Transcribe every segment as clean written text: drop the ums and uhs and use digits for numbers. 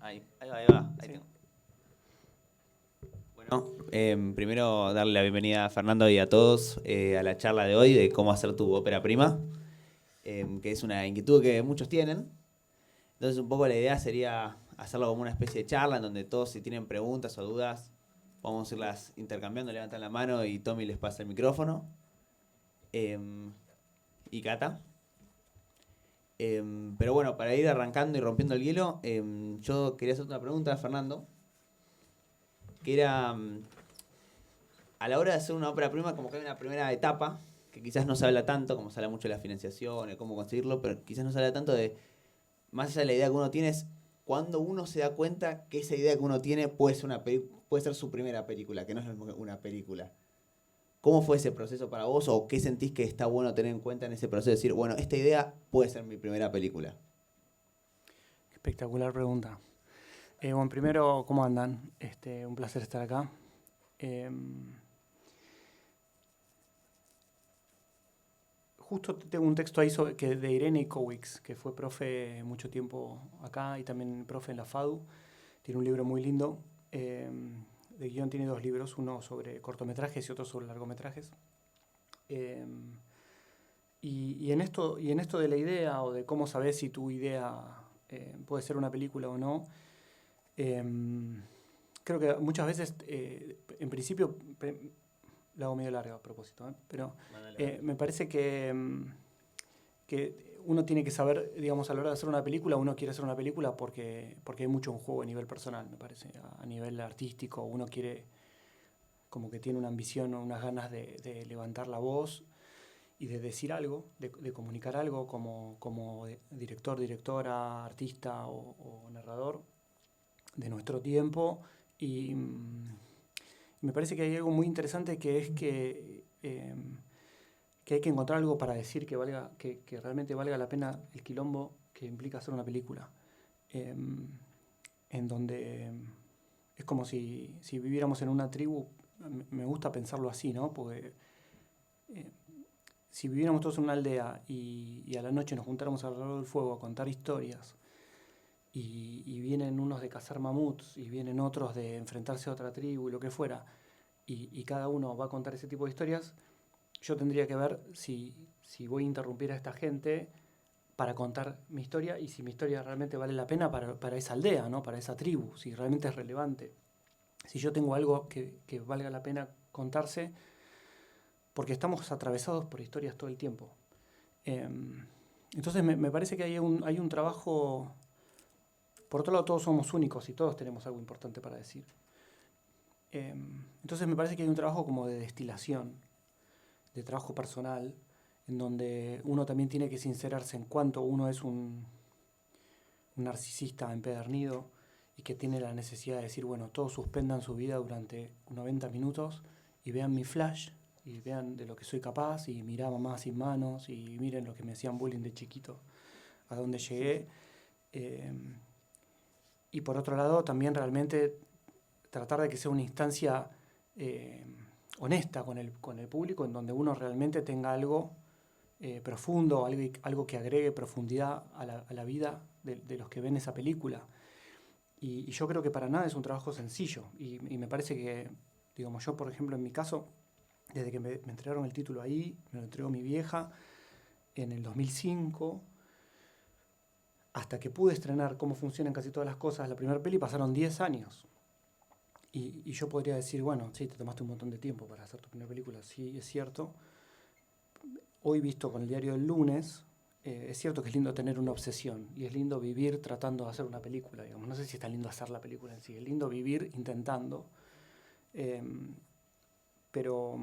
Ahí va. Ahí Sí. tengo. Bueno, primero darle la bienvenida a Fernando y a todos a la charla de hoy de cómo hacer tu ópera prima, que es una inquietud que muchos tienen. Entonces un poco la idea sería hacerlo como una especie de charla en donde todos si tienen preguntas o dudas, vamos a irlas intercambiando, levantan la mano y Tommy les pasa el micrófono. Y Cata. Pero bueno, para ir arrancando y rompiendo el hielo, yo quería hacerte una pregunta a Fernando, que era, a la hora de hacer una ópera prima, como que hay una primera etapa, que quizás no se habla tanto, como se habla mucho de la financiación, de cómo conseguirlo, pero quizás no se habla tanto de, más allá de la idea que uno tiene, es cuando uno se da cuenta que esa idea que uno tiene puede ser su primera película, que no es lo mismo que una película. ¿Cómo fue ese proceso para vos o qué sentís que está bueno tener en cuenta en ese proceso de decir, bueno, esta idea puede ser mi primera película? Espectacular pregunta. Bueno, primero, ¿cómo andan? Un placer estar acá. Eh, Justo tengo un texto ahí de Irene Kowicz, que fue profe mucho tiempo acá y también profe en la FADU. Tiene un libro muy lindo. eh, de guión tiene dos libros, uno sobre cortometrajes y otro sobre largometrajes. Eh, y en esto de la idea o de cómo sabes si tu idea puede ser una película o no, Em, creo que muchas veces, en principio, la hago medio larga a propósito, pero Mándale. me parece que uno tiene que saber, digamos, a la hora de hacer una película, uno quiere hacer una película porque hay mucho en juego a nivel personal, me parece, a nivel artístico, uno quiere, como que tiene una ambición o unas ganas de levantar la voz y de decir algo, de comunicar algo como director, directora, artista o narrador de nuestro tiempo y me parece que hay algo muy interesante que es que hay que encontrar algo para decir que realmente valga la pena el quilombo que implica hacer una película. Eh, en donde es como si viviéramos en una tribu, me gusta pensarlo así, ¿no? Porque eh, si viviéramos todos en una aldea y a la noche nos juntáramos alrededor del fuego a contar historias y vienen unos de cazar mamuts y vienen otros de enfrentarse a otra tribu y lo que fuera, y cada uno va a contar ese tipo de historias, yo tendría que ver si voy a interrumpir a esta gente para contar mi historia y si mi historia realmente vale la pena para esa aldea, ¿no? Para esa tribu, si realmente es relevante. Si yo tengo algo que valga la pena contarse, porque estamos atravesados por historias todo el tiempo. Eh, entonces me parece que hay un trabajo. Por otro lado, todos somos únicos y todos tenemos algo importante para decir. Entonces me parece que hay un trabajo como de destilación, de trabajo personal, en donde uno también tiene que sincerarse en cuanto uno es un narcisista empedernido y que tiene la necesidad de decir, bueno, todos suspendan su vida durante 90 minutos y vean mi flash y vean de lo que soy capaz y mirá Mamá sin manos y miren lo que me hacían bullying de chiquito, a dónde llegué. Eh, y por otro lado, también realmente tratar de que sea una instancia eh, honesta con el público, en donde uno realmente tenga algo profundo, algo que agregue profundidad a la vida de los que ven esa película. Y yo creo que para nada es un trabajo sencillo. Y me parece que, digamos, yo, por ejemplo, en mi caso, desde que me entregaron el título ahí, me lo entregó mi vieja en el 2005, hasta que pude estrenar Cómo funcionan casi todas las cosas, la primera peli, pasaron 10 años. Y yo podría decir, bueno, sí, te tomaste un montón de tiempo para hacer tu primera película, sí, es cierto. Hoy visto con el diario del lunes, es cierto que es lindo tener una obsesión y es lindo vivir tratando de hacer una película, digamos. No sé si está lindo hacer la película en sí, es lindo vivir intentando. Eh, pero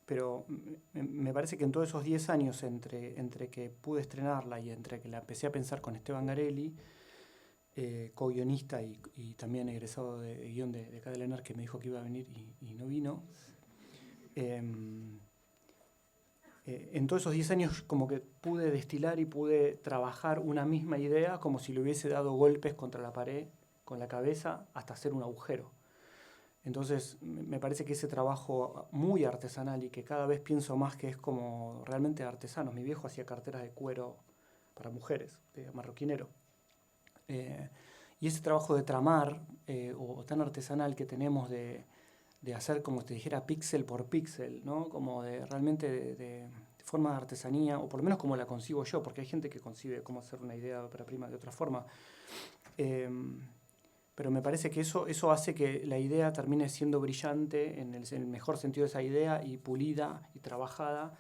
pero me parece que en todos esos 10 años entre que pude estrenarla y entre que la empecé a pensar con Esteban Garelli, co-guionista y también egresado de guión de Cadelenar, que me dijo que iba a venir y no vino, eh, en todos esos 10 años como que pude destilar y pude trabajar una misma idea como si le hubiese dado golpes contra la pared con la cabeza hasta hacer un agujero. Entonces me parece que ese trabajo muy artesanal y que cada vez pienso más que es como realmente artesano. Mi viejo hacía carteras de cuero para mujeres, de marroquinero. Eh, Y ese trabajo de tramar, o tan artesanal que tenemos de hacer, como te dijera, píxel por píxel, ¿no? Como de realmente de forma de artesanía, o por lo menos como la concibo yo, porque hay gente que concibe cómo hacer una idea de ópera prima de otra forma. Pero me parece que eso hace que la idea termine siendo brillante en el mejor sentido de esa idea, y pulida y trabajada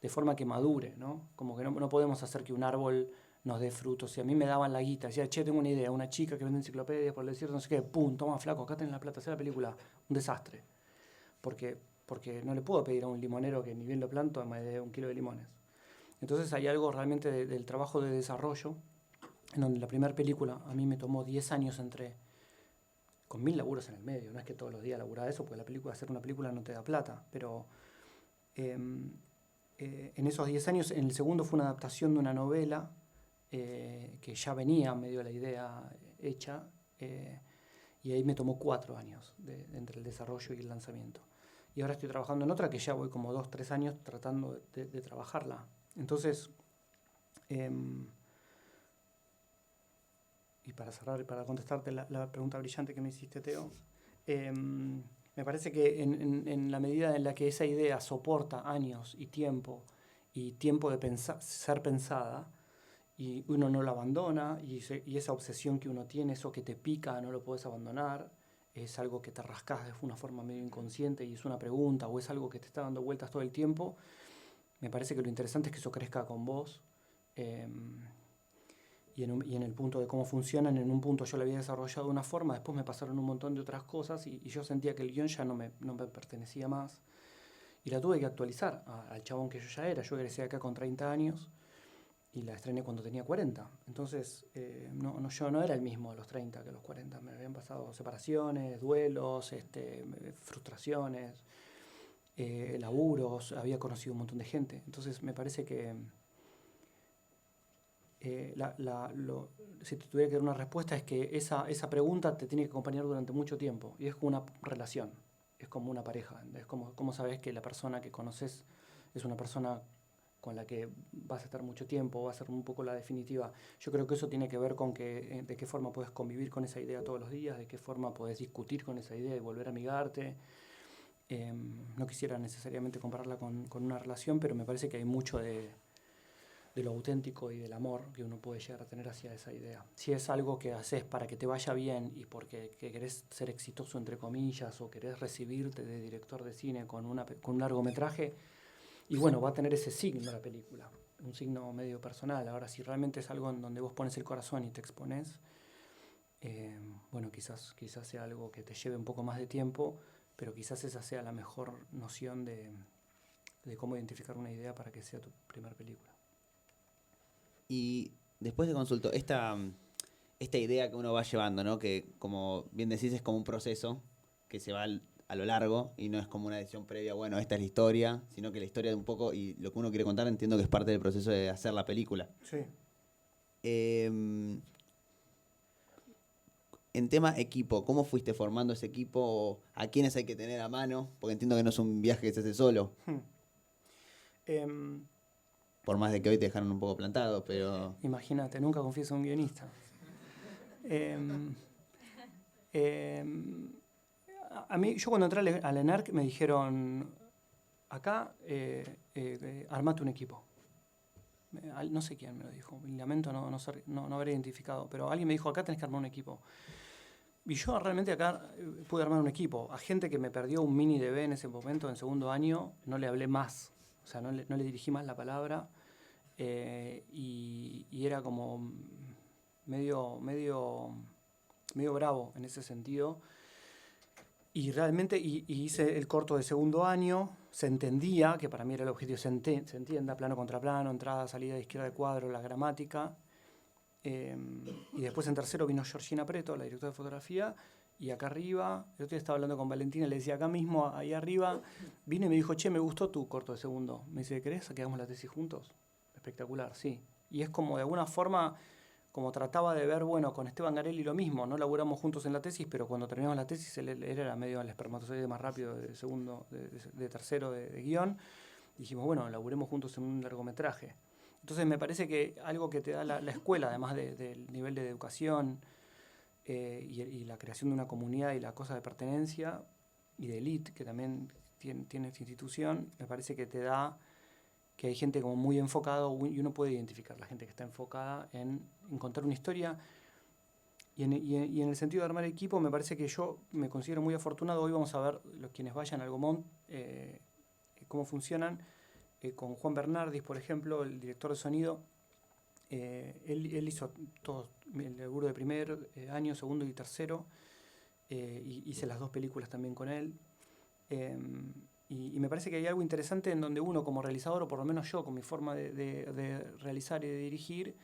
de forma que madure, ¿no? Como que no podemos hacer que un árbol nos dé frutos. Si a mí me daban la guita, decía, che, tengo una idea, una chica que vende enciclopedias por el desierto, no sé qué, pum, toma flaco, acá tenés la plata, hacer la película, un desastre. Porque no le puedo pedir a un limonero que ni bien lo planto me dé 1 kilo de limones. Entonces hay algo realmente del trabajo de desarrollo, en donde la primera película a mí me tomó 10 años con 1000 laburos en el medio. No es que todos los días laburaba eso, porque hacer una película no te da plata, pero en esos 10 años, en el segundo fue una adaptación de una novela que ya venía medio la idea hecha, y ahí me tomó 4 años entre el desarrollo y el lanzamiento. Y ahora estoy trabajando en otra que ya voy como 2-3 años tratando de trabajarla. Entonces, y para cerrar y para contestarte la pregunta brillante que me hiciste, Teo, me parece que en la medida en la que esa idea soporta años y tiempo de ser pensada, y uno no la abandona, y esa obsesión que uno tiene, eso que te pica, no lo puedes abandonar, es algo que te rascas de una forma medio inconsciente y es una pregunta, o es algo que te está dando vueltas todo el tiempo, me parece que lo interesante es que eso crezca con vos. Y en el punto de cómo funcionan, en un punto yo lo había desarrollado de una forma, después me pasaron un montón de otras cosas y yo sentía que el guión ya no me pertenecía más. Y la tuve que actualizar al chabón que yo ya era. Yo egresé acá con 30 años y la estrené cuando tenía 40. Entonces, yo no era el mismo a los 30 que a los 40. Me habían pasado separaciones, duelos, frustraciones, laburos, había conocido un montón de gente. Entonces, me parece que si te tuviera que dar una respuesta, es que esa pregunta te tiene que acompañar durante mucho tiempo, y es como una relación, es como una pareja, es como sabes que la persona que conoces es una persona con la que vas a estar mucho tiempo, va a ser un poco la definitiva. Yo creo que eso tiene que ver con de qué forma puedes convivir con esa idea todos los días, de qué forma puedes discutir con esa idea y volver a amigarte. No quisiera necesariamente compararla con una relación, pero me parece que hay mucho de lo auténtico y del amor que uno puede llegar a tener hacia esa idea. Si es algo que haces para que te vaya bien y porque querés ser exitoso, entre comillas, o querés recibirte de director de cine con un largometraje, y bueno, va a tener ese signo la película, un signo medio personal. Ahora, si realmente es algo en donde vos pones el corazón y te exponés, bueno, quizás sea algo que te lleve un poco más de tiempo, pero quizás esa sea la mejor noción de cómo identificar una idea para que sea tu primera película. Y después de consulto, esta idea que uno va llevando, ¿no? Que como bien decís es como un proceso que se va a lo largo y no es como una decisión previa, bueno, esta es la historia, sino que la historia de un poco y lo que uno quiere contar, entiendo que es parte del proceso de hacer la película. Sí. En tema equipo, ¿cómo fuiste formando ese equipo? ¿A quiénes hay que tener a mano? Porque entiendo que no es un viaje que se hace solo. Por más de que hoy te dejaron un poco plantado, pero... Imagínate, nunca confíes en un guionista. A mí, yo cuando entré al ENARC me dijeron, acá armate un equipo. No sé quién me lo dijo, lamento no haber identificado, pero alguien me dijo, acá tenés que armar un equipo. Y yo realmente acá pude armar un equipo. A gente que me perdió un mini DB en ese momento, en segundo año, no le hablé más. O sea, no le dirigí más la palabra. Y era como medio bravo en ese sentido. Y realmente hice el corto de segundo año. Se entendía, que para mí era el objetivo, se entienda, plano contra plano, entrada, salida, izquierda de cuadro, la gramática. Y después en tercero vino Georgina Preto, la directora de fotografía, y acá arriba, el otro día estaba hablando con Valentina, le decía acá mismo, ahí arriba, vino y me dijo, che, me gustó tu corto de segundo. Me dice, ¿querés que hagamos la tesis juntos? Espectacular, sí. Y es como de alguna forma, como trataba de ver, bueno, con Esteban Garelli lo mismo, no laburamos juntos en la tesis, pero cuando terminamos la tesis él era medio el espermatozoide más rápido de tercero de guión. Dijimos, bueno, laburemos juntos en un largometraje. Entonces me parece que algo que te da la escuela, además del nivel de educación y la creación de una comunidad y la cosa de pertenencia y de élite que también tiene esta institución, me parece que te da que hay gente como muy enfocada y uno puede identificar la gente que está enfocada en contar una historia. Y en el sentido de armar equipo, me parece que yo me considero muy afortunado. Hoy vamos a ver, quienes vayan al Gomont, cómo funcionan. Con Juan Bernardis, por ejemplo, el director de sonido, él hizo todo el laburo de primer año, segundo y tercero. Hice las 2 películas también con él. Y me parece que hay algo interesante en donde uno como realizador, o por lo menos yo con mi forma de realizar y de dirigir,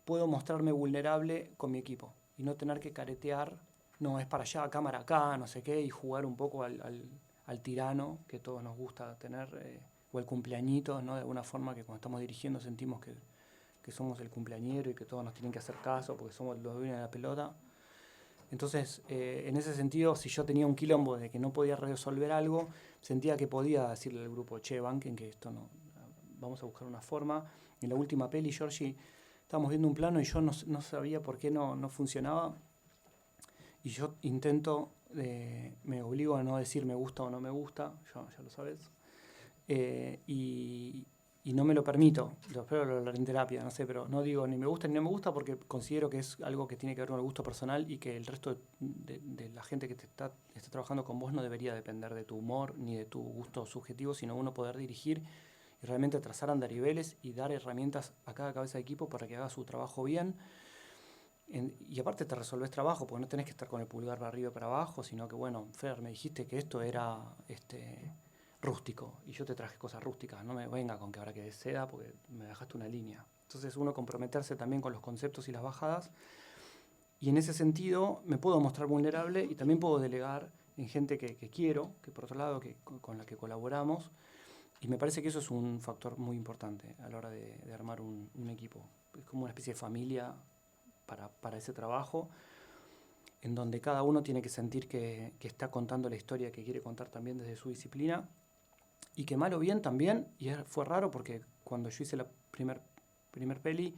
puedo mostrarme vulnerable con mi equipo y no tener que caretear, no, es para allá, cámara acá, no sé qué, y jugar un poco al tirano que todos nos gusta tener, o el cumpleañito, ¿no? De alguna forma que cuando estamos dirigiendo sentimos que somos el cumpleañero y que todos nos tienen que hacer caso porque somos los dueños de la pelota. Entonces, en ese sentido, si yo tenía un quilombo de que no podía resolver algo, sentía que podía decirle al grupo, che, banquen que esto no, vamos a buscar una forma. En la última peli, Georgie, estábamos viendo un plano y yo no sabía por qué no funcionaba. Y yo intento, me obligo a no decir me gusta o no me gusta, ya lo sabes. Y no me lo permito, lo espero hablar en terapia, no sé, pero no digo ni me gusta ni no me gusta porque considero que es algo que tiene que ver con el gusto personal y que el resto de la gente que está trabajando con vos no debería depender de tu humor ni de tu gusto subjetivo, sino uno poder dirigir y realmente trazar andariveles y dar herramientas a cada cabeza de equipo para que haga su trabajo bien. Y aparte te resolvés trabajo, porque no tenés que estar con el pulgar para arriba y para abajo, sino que, bueno, Fer, me dijiste que esto era rústico, y yo te traje cosas rústicas, no me venga con que ahora que de seda, porque me dejaste una línea. Entonces uno comprometerse también con los conceptos y las bajadas, y en ese sentido me puedo mostrar vulnerable y también puedo delegar en gente que quiero, que por otro lado con la que colaboramos, y me parece que eso es un factor muy importante a la hora de armar un equipo. Es como una especie de familia para ese trabajo, en donde cada uno tiene que sentir que está contando la historia que quiere contar también desde su disciplina, y que mal o bien también, y fue raro porque cuando yo hice la primer peli,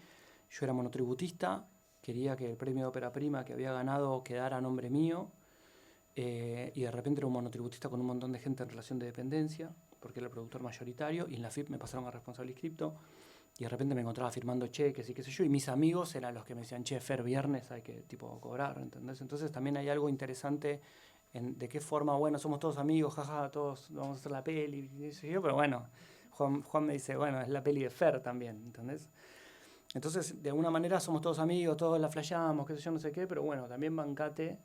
yo era monotributista, quería que el premio de ópera prima que había ganado quedara a nombre mío, y de repente era un monotributista con un montón de gente en relación de dependencia, porque era el productor mayoritario, y en la FIP me pasaron a responsable inscripto, y de repente me encontraba firmando cheques y qué sé yo, y mis amigos eran los que me decían, che, Fer, viernes hay que tipo cobrar, ¿entendés? Entonces también hay algo interesante en de qué forma, bueno, somos todos amigos, jaja, todos vamos a hacer la peli, y eso y yo, pero bueno, Juan me dice, bueno, es la peli de Fer también, ¿entendés? Entonces, de alguna manera somos todos amigos, todos la flasheamos, qué sé yo, no sé qué, pero bueno, también bancate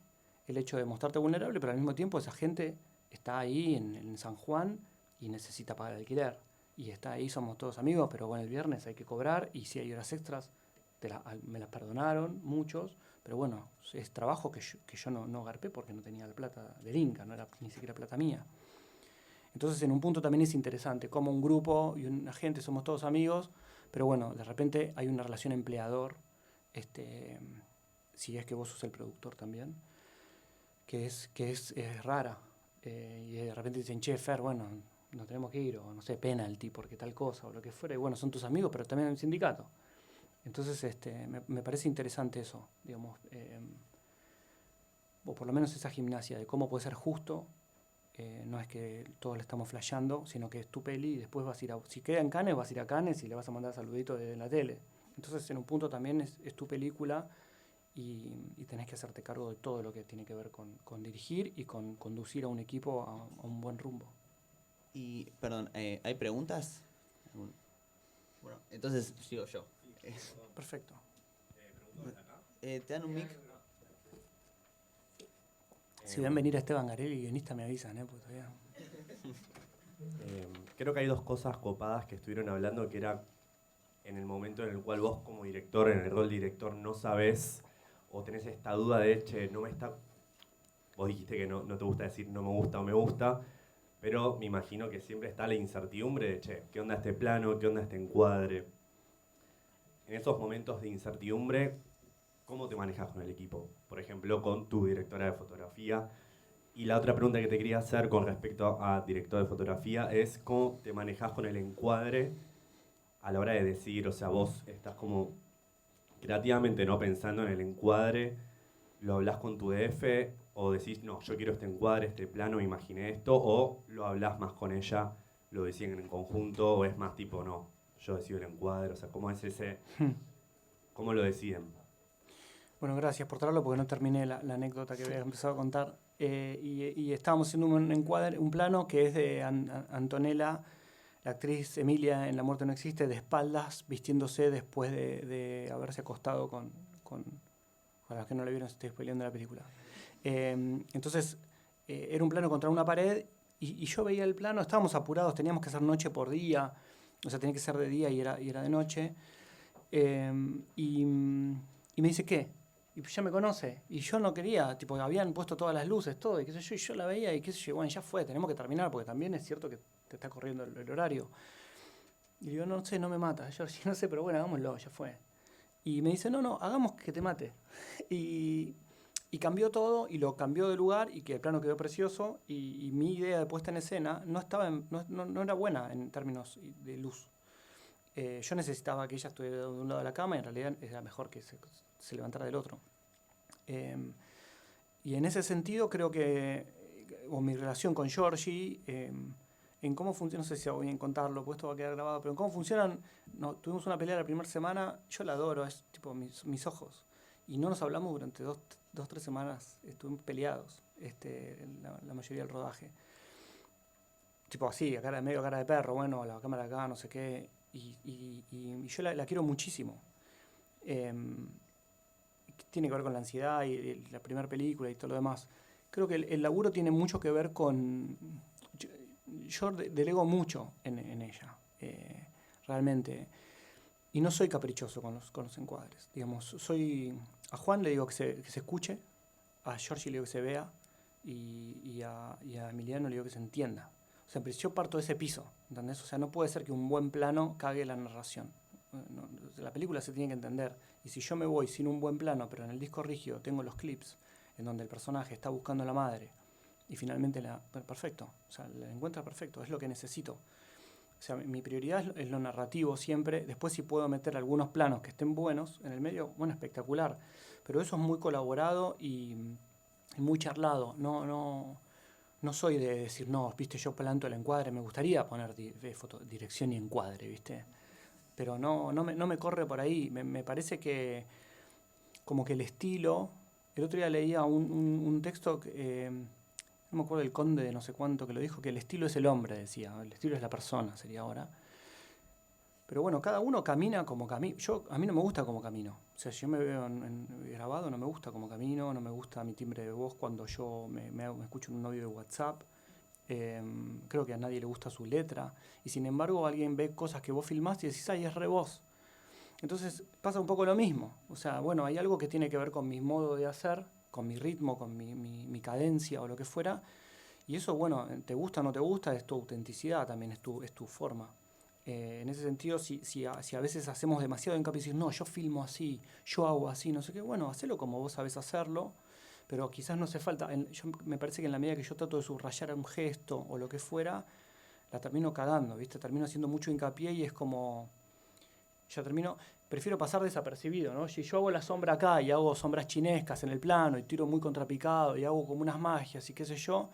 el hecho de mostrarte vulnerable, pero al mismo tiempo esa gente está ahí en San Juan y necesita pagar el alquiler. Y está ahí, somos todos amigos, pero bueno, el viernes hay que cobrar y si hay horas extras, me las perdonaron muchos, pero bueno, es trabajo que yo no garpé porque no tenía la plata del Inca, no era ni siquiera plata mía. Entonces en un punto también es interesante, como un grupo y una gente somos todos amigos, pero bueno, de repente hay una relación empleador, si es que vos sos el productor también, que es rara. Y de repente dicen, che, Fer, bueno, nos tenemos que ir, o no sé, penalty, porque tal cosa, o lo que fuera, y bueno, son tus amigos, pero también en el sindicato. Entonces, me parece interesante eso, digamos, o por lo menos esa gimnasia de cómo puede ser justo, no es que todos le estamos flasheando, sino que es tu peli y después vas a ir si queda en Cannes, vas a ir a Cannes y le vas a mandar saluditos desde la tele. Entonces, en un punto también es tu película y tenés que hacerte cargo de todo lo que tiene que ver con dirigir y con conducir a un equipo a un buen rumbo. Y, perdón, ¿hay preguntas? Bueno, entonces sigo yo. Perfecto. ¿Te dan un mic? Si ven venir a Esteban Garelli, guionista, me avisan, porque todavía... Creo que hay 2 cosas copadas que estuvieron hablando, que era en el momento en el cual vos como director, en el rol de director, no sabés o tenés esta duda de, che, no me está... Vos dijiste que no te gusta decir no me gusta o me gusta, pero me imagino que siempre está la incertidumbre de, che, ¿qué onda este plano? ¿Qué onda este encuadre? En esos momentos de incertidumbre, ¿cómo te manejas con el equipo? Por ejemplo, con tu directora de fotografía. Y la otra pregunta que te quería hacer con respecto a director de fotografía es ¿cómo te manejas con el encuadre a la hora de decidir? O sea, vos estás como creativamente no pensando en el encuadre lo hablas con tu DF o decís, no, yo quiero este encuadre, este plano, me imaginé esto, o lo hablas más con ella, lo deciden en conjunto, o es más tipo, no, yo decido el encuadre, o sea, ¿cómo es ese, cómo lo deciden? Bueno, gracias por traerlo porque no terminé la anécdota que había empezado a contar. Y estábamos haciendo un encuadre, un plano que es de Antonella, la actriz Emilia en La muerte no existe, de espaldas, vistiéndose después de haberse acostado con... Para los que no la vieron, estoy spoileando la película. Entonces, era un plano contra una pared y yo veía el plano, estábamos apurados, teníamos que hacer noche por día, o sea, tenía que ser de día y era de noche. Y me dice, ¿qué? Y ya me conoce. Y yo no quería, tipo, habían puesto todas las luces, todo, y qué sé yo, y yo la veía y qué sé yo, bueno, ya fue, tenemos que terminar, porque también es cierto que te está corriendo el horario. Y digo, no sé, no me mata, yo no sé, pero bueno, hagámoslo, ya fue. Y me dice, no, hagamos que te mate. Y cambió todo, y lo cambió de lugar, y que el plano quedó precioso, y mi idea de puesta en escena no era buena en términos de luz. Yo necesitaba que ella estuviera de un lado de la cama, y en realidad era mejor que se levantara del otro. Y en ese sentido creo que, o mi relación con Georgie, en cómo funciona, no sé si hago bien contarlo, porque esto va a quedar grabado, pero en cómo funcionan, tuvimos una pelea la primera semana, yo la adoro, es tipo mis ojos, y no nos hablamos durante 2-3 semanas, estuvimos peleados, la mayoría del rodaje. Tipo así, medio cara de perro, bueno, la cámara acá, no sé qué, y yo la quiero muchísimo. Tiene que ver con la ansiedad y la primera película y todo lo demás. Creo que el laburo tiene mucho que ver con... Yo delego mucho en ella, realmente. Y no soy caprichoso con los encuadres. Digamos, a Juan le digo que se escuche, a Georgie le digo que se vea, y a Emiliano le digo que se entienda. O sea, yo parto de ese piso, ¿entendés? O sea, no puede ser que un buen plano cague la narración. La película se tiene que entender. Y si yo me voy sin un buen plano, pero en el disco rígido tengo los clips en donde el personaje está buscando a la madre y finalmente perfecto, o sea, la encuentra perfecto, es lo que necesito. O sea, mi prioridad es lo narrativo siempre. Después, si puedo meter algunos planos que estén buenos en el medio, bueno, espectacular. Pero eso es muy colaborado y muy charlado. No soy de decir, no, viste, yo planto el encuadre. Me gustaría poner dirección y encuadre, viste. Pero no me corre por ahí. Me parece que como que el estilo... El otro día leía un texto, no me acuerdo del conde de no sé cuánto que lo dijo, que el estilo es el hombre, decía. El estilo es la persona, sería ahora. Pero bueno, cada uno camina como camina. A mí no me gusta como camino. O sea, si yo me veo grabado, no me gusta como camino, no me gusta mi timbre de voz cuando yo me escucho en un audio de WhatsApp. Creo que a nadie le gusta su letra. Y sin embargo, alguien ve cosas que vos filmás y decís, ay, es re vos. Entonces pasa un poco lo mismo. O sea, bueno, hay algo que tiene que ver con mi modo de hacer, con mi ritmo, con mi cadencia o lo que fuera. Y eso, bueno, te gusta o no te gusta, es tu autenticidad también, es tu forma. En ese sentido, si a veces hacemos demasiado hincapié y decís, no, yo filmo así, yo hago así, no sé qué, bueno, hacelo como vos sabés hacerlo, pero quizás no hace falta. Me parece que en la medida que yo trato de subrayar un gesto o lo que fuera, la termino cagando, ¿viste? Termino haciendo mucho hincapié y es como... prefiero pasar desapercibido, ¿no? Si yo hago la sombra acá y hago sombras chinescas en el plano y tiro muy contrapicado y hago como unas magias y qué sé yo,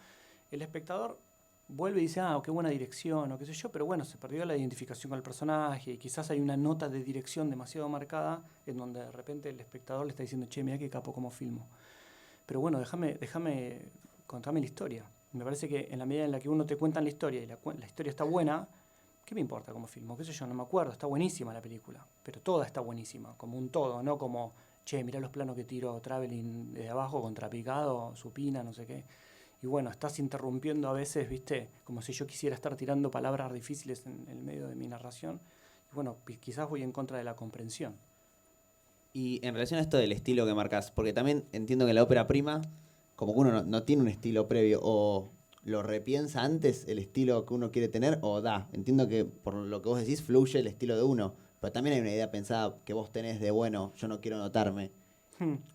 el espectador vuelve y dice, ah, qué buena dirección o qué sé yo, pero bueno, se perdió la identificación con el personaje y quizás hay una nota de dirección demasiado marcada en donde de repente el espectador le está diciendo, che, mira qué capo como filmo. Pero bueno, déjame contarme la historia. Me parece que en la medida en la que uno te cuenta la historia y la historia está buena, ¿qué me importa cómo filmo? ¿Qué sé yo? No me acuerdo. Está buenísima la película. Pero toda está buenísima. Como un todo. No como, che, mirá los planos que tiro Traveling de abajo, contrapicado, supina, no sé qué. Y bueno, estás interrumpiendo a veces, ¿viste? Como si yo quisiera estar tirando palabras difíciles en el medio de mi narración. Y bueno, quizás voy en contra de la comprensión. Y en relación a esto del estilo que marcas, porque también entiendo que la ópera prima, como que uno no tiene un estilo previo, o lo repiensa antes el estilo que uno quiere tener, o entiendo que por lo que vos decís fluye el estilo de uno, pero también hay una idea pensada que vos tenés de, bueno, yo no quiero notarme.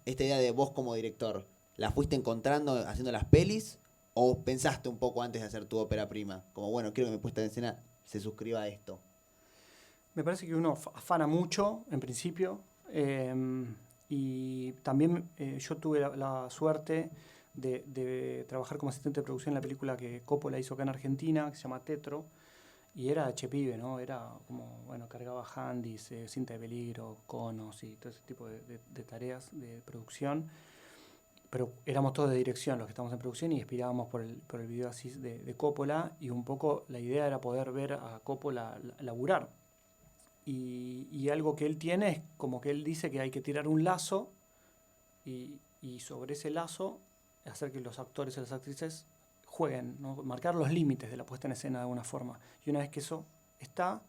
Esta idea de vos como director, ¿la fuiste encontrando haciendo las pelis, o pensaste un poco antes de hacer tu ópera prima? Como, bueno, quiero que mi puesta en escena se suscriba a esto. Me parece que uno afana mucho, en principio, Y también yo tuve la suerte de trabajar como asistente de producción en la película que Coppola hizo acá en Argentina, que se llama Tetro, y era chepibe, ¿no? Era como, bueno, cargaba handys, cinta de peligro, conos y todo ese tipo de tareas de producción. Pero éramos todos de dirección los que estábamos en producción y inspirábamos por el video así de Coppola, y un poco la idea era poder ver a Coppola laburar. Y algo que él tiene es como que él dice que hay que tirar un lazo y sobre ese lazo hacer que los actores y las actrices jueguen, ¿no? Marcar los límites de la puesta en escena de alguna forma. Y una vez que eso está,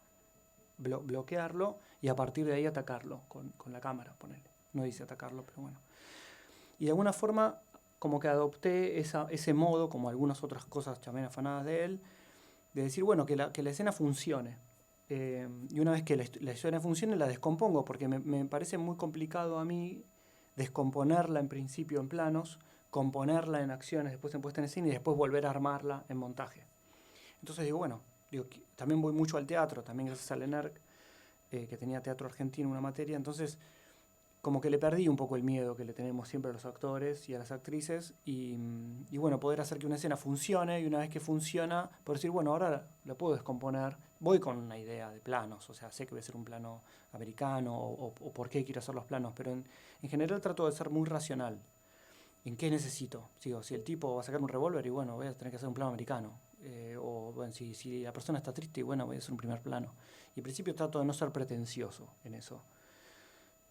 bloquearlo y a partir de ahí atacarlo con la cámara, ponele. No dice atacarlo, pero bueno. Y de alguna forma como que adopté ese modo, como algunas otras cosas también afanadas de él, de decir, bueno, que la escena funcione. Y una vez que la escena funcione, la descompongo, porque me parece muy complicado a mí descomponerla en principio en planos, componerla en acciones, después en puesta en escena y después volver a armarla en montaje. Entonces digo, bueno, también voy mucho al teatro, también gracias al ENERC, que tenía teatro argentino, una materia, entonces como que le perdí un poco el miedo que le tenemos siempre a los actores y a las actrices y bueno, poder hacer que una escena funcione y una vez que funciona, poder decir, bueno, ahora la puedo descomponer, voy con una idea de planos, o sea, sé que voy a ser un plano americano o por qué quiero hacer los planos, pero en general trato de ser muy racional. ¿En qué necesito? Digo, si el tipo va a sacar un revólver y bueno, voy a tener que hacer un plano americano. O bueno, si la persona está triste y bueno, voy a hacer un primer plano. Y en principio trato de no ser pretencioso en eso.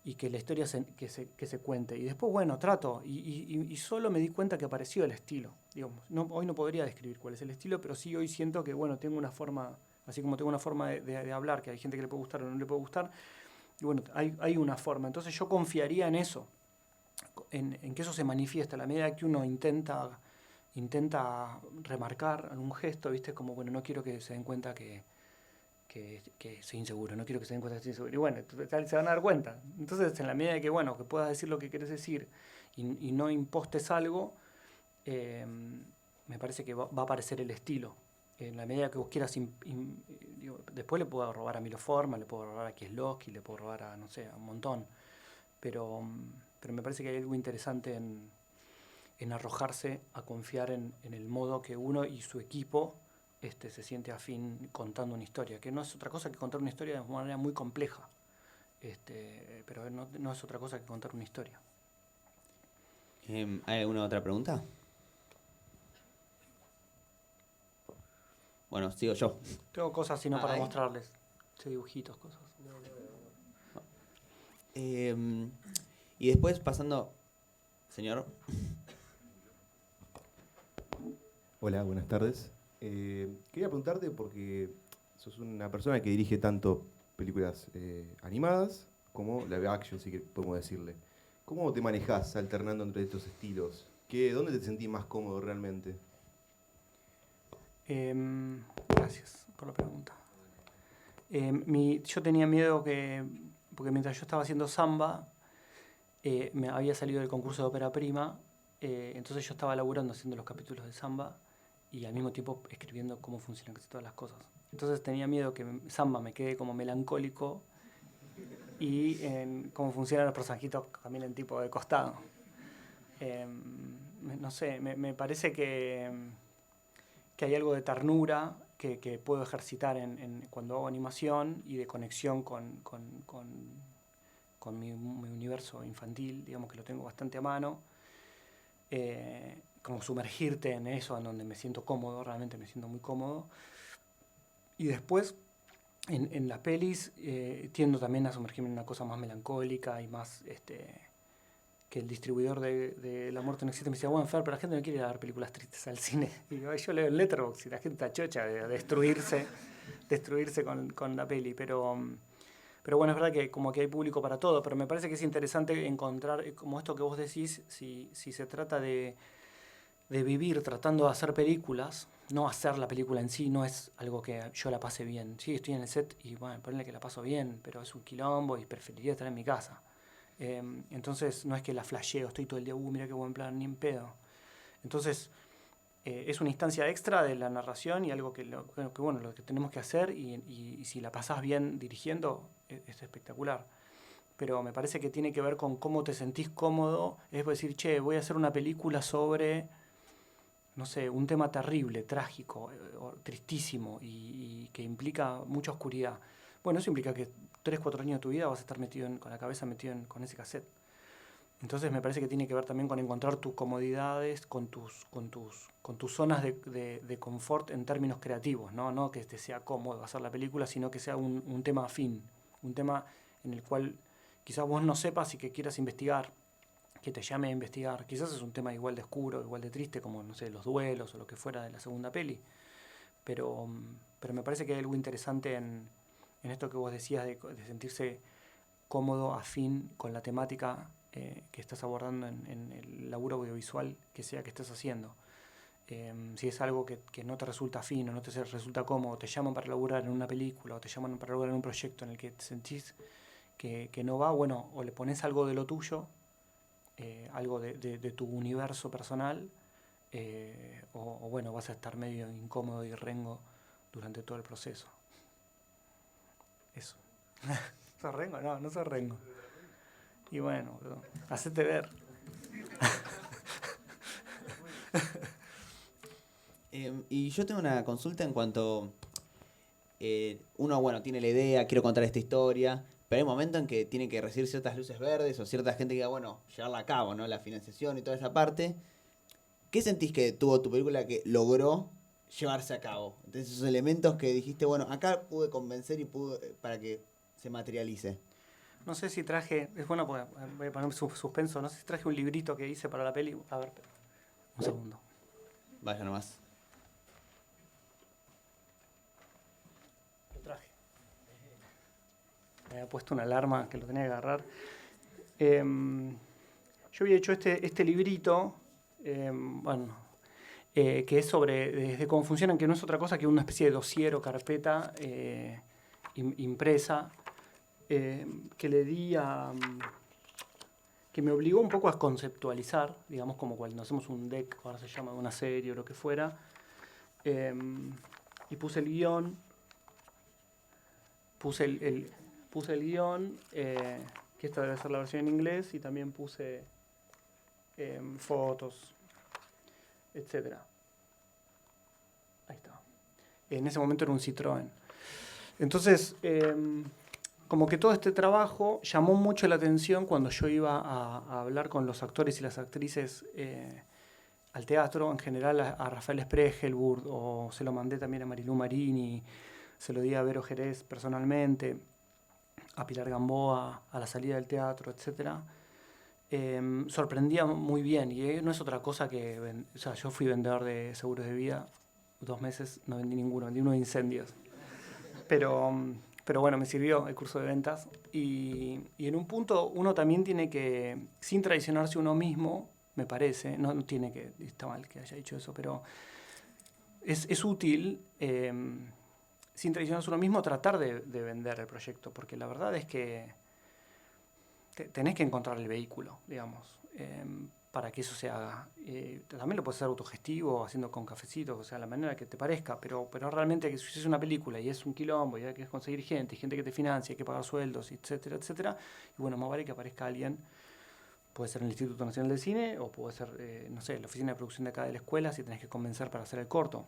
Y que la historia que se cuente. Y después, bueno, trato. Y solo me di cuenta que apareció el estilo. Digamos, hoy no podría describir cuál es el estilo, pero sí hoy siento que, bueno, tengo una forma, así como tengo una forma de hablar, que hay gente que le puede gustar o no le puede gustar. Y bueno, hay una forma. Entonces yo confiaría en eso. En que eso se manifiesta a la medida que uno intenta remarcar algún gesto, ¿viste? Como, bueno, no quiero que se den cuenta que soy inseguro, no quiero que se den cuenta que soy inseguro. Y bueno, se van a dar cuenta. Entonces, en la medida de que, bueno, que puedas decir lo que quieres decir y no impostes algo, me parece que va a aparecer el estilo. En la medida que vos quieras, después le puedo robar a Milo Forman, le puedo robar a Kieslowski, le puedo robar a, no sé, a un montón. Pero me parece que hay algo interesante en arrojarse a confiar en el modo que uno y su equipo se siente afín contando una historia, que no es otra cosa que contar una historia de una manera muy compleja, pero no es otra cosa que contar una historia. ¿Hay alguna otra pregunta? Bueno, sigo yo. Tengo cosas sino para mostrarles, dibujitos, cosas. Y después pasando, señor. Hola, buenas tardes. Quería preguntarte porque sos una persona que dirige tanto películas animadas como live action, si podemos decirle. ¿Cómo te manejás alternando entre estos estilos? ¿Dónde te sentís más cómodo realmente? Gracias por la pregunta. Yo tenía miedo porque mientras yo estaba haciendo samba, me había salido del concurso de ópera prima, entonces yo estaba laburando haciendo los capítulos de samba y al mismo tiempo escribiendo cómo funcionan casi todas las cosas. Entonces tenía miedo que samba me quede como melancólico y cómo funcionan los personajitos también en tipo de costado. No sé, me parece que hay algo de ternura que puedo ejercitar cuando hago animación y de conexión con mi universo infantil, digamos que lo tengo bastante a mano. Como sumergirte en eso, en donde me siento cómodo, realmente me siento muy cómodo. Y después, en las pelis, tiendo también a sumergirme en una cosa más melancólica y más que el distribuidor de La muerte no existe me decía, bueno, Fer, pero la gente no quiere ir a ver películas tristes al cine. Y yo leo el Letterboxd y la gente está chocha de destruirse con la peli, pero bueno, es verdad que como que hay público para todo, pero me parece que es interesante encontrar, como esto que vos decís, si se trata de vivir tratando de hacer películas, no hacer la película en sí, no es algo que yo la pase bien. Sí, estoy en el set y bueno, ponle que la paso bien, pero es un quilombo y preferiría estar en mi casa. Entonces no es que la flasheo, estoy todo el día, mira qué buen plan, ni en pedo. Entonces es una instancia extra de la narración y algo que lo que tenemos que hacer y si la pasás bien dirigiendo es espectacular. pero me parece que tiene que ver con cómo te sentís cómodo. Es decir, che, voy a hacer una película sobre, no sé, un tema terrible, trágico, tristísimo y que implica mucha oscuridad. Bueno, eso implica que 3, 4 años de tu vida vas a estar con la cabeza metido con ese cassette. Entonces me parece que tiene que ver también con encontrar tus comodidades, con tus zonas de confort en términos creativos, ¿no? No que te sea cómodo hacer la película, sino que sea un tema afín, un tema en el cual quizás vos no sepas y que quieras investigar, que te llame a investigar. Quizás es un tema igual de oscuro, igual de triste, como, no sé, los duelos o lo que fuera de la segunda peli. Pero me parece que hay algo interesante en esto que vos decías de sentirse cómodo, afín con la temática que estás abordando en el laburo audiovisual que sea que estés haciendo. Si es algo que no te resulta afín o no te resulta cómodo, te llaman para laburar en una película o te llaman para laburar en un proyecto en el que te sentís que no va, bueno, o le pones algo de lo tuyo, algo de tu universo personal, o bueno, vas a estar medio incómodo y rengo durante todo el proceso. Eso. ¿Sos rengo? No, no sos rengo. Y bueno, hacete ver. Y yo tengo una consulta en cuanto uno, bueno, tiene la idea, quiero contar esta historia, pero hay un momento en que tiene que recibir ciertas luces verdes o cierta gente que diga, bueno, llevarla a cabo, ¿no? La financiación y toda esa parte. ¿Qué sentís que tuvo tu película que logró llevarse a cabo? Entonces, esos elementos que dijiste, bueno, acá pude convencer y pude para que se materialice. No sé si traje, es bueno, voy a poner suspenso, no sé si traje un librito que hice para la peli. A ver, un segundo. Vaya nomás. Lo traje. Me había puesto una alarma que lo tenía que agarrar. Yo había hecho este librito, que es sobre desde cómo funcionan, que no es otra cosa que una especie de dossier o carpeta impresa, que le di que me obligó un poco a conceptualizar, digamos, como cuando hacemos un deck, ahora se llama, de una serie o lo que fuera, y puse el guión, puse el guión, que esta debe ser la versión en inglés, y también puse fotos, etc. Ahí está. En ese momento era un Citroën. Entonces, como que todo este trabajo llamó mucho la atención cuando yo iba a hablar con los actores y las actrices al teatro, en general a Rafael Spregelburg, o se lo mandé también a Marilú Marini, se lo di a Vero Jerez personalmente, a Pilar Gamboa, a la salida del teatro, etc. Sorprendía muy bien, y no es otra cosa que... O sea, yo fui vendedor de seguros de vida, 2 meses no vendí ninguno, vendí uno de incendios. Pero bueno, me sirvió el curso de ventas. Y en un punto uno también tiene que, sin traicionarse uno mismo, me parece, no tiene que, está mal que haya dicho eso, pero es útil, sin traicionarse uno mismo, tratar de vender el proyecto, porque la verdad es que tenés que encontrar el vehículo, digamos, para que eso se haga. También lo puedes hacer autogestivo, haciendo con cafecitos, o sea, la manera que te parezca, pero realmente que si es una película y es un quilombo y hay que conseguir gente que te financia, hay que pagar sueldos, etcétera, etcétera, y bueno, más vale que aparezca alguien, puede ser en el Instituto Nacional del Cine o puede ser, no sé, la oficina de producción de acá de la escuela si tenés que convencer para hacer el corto.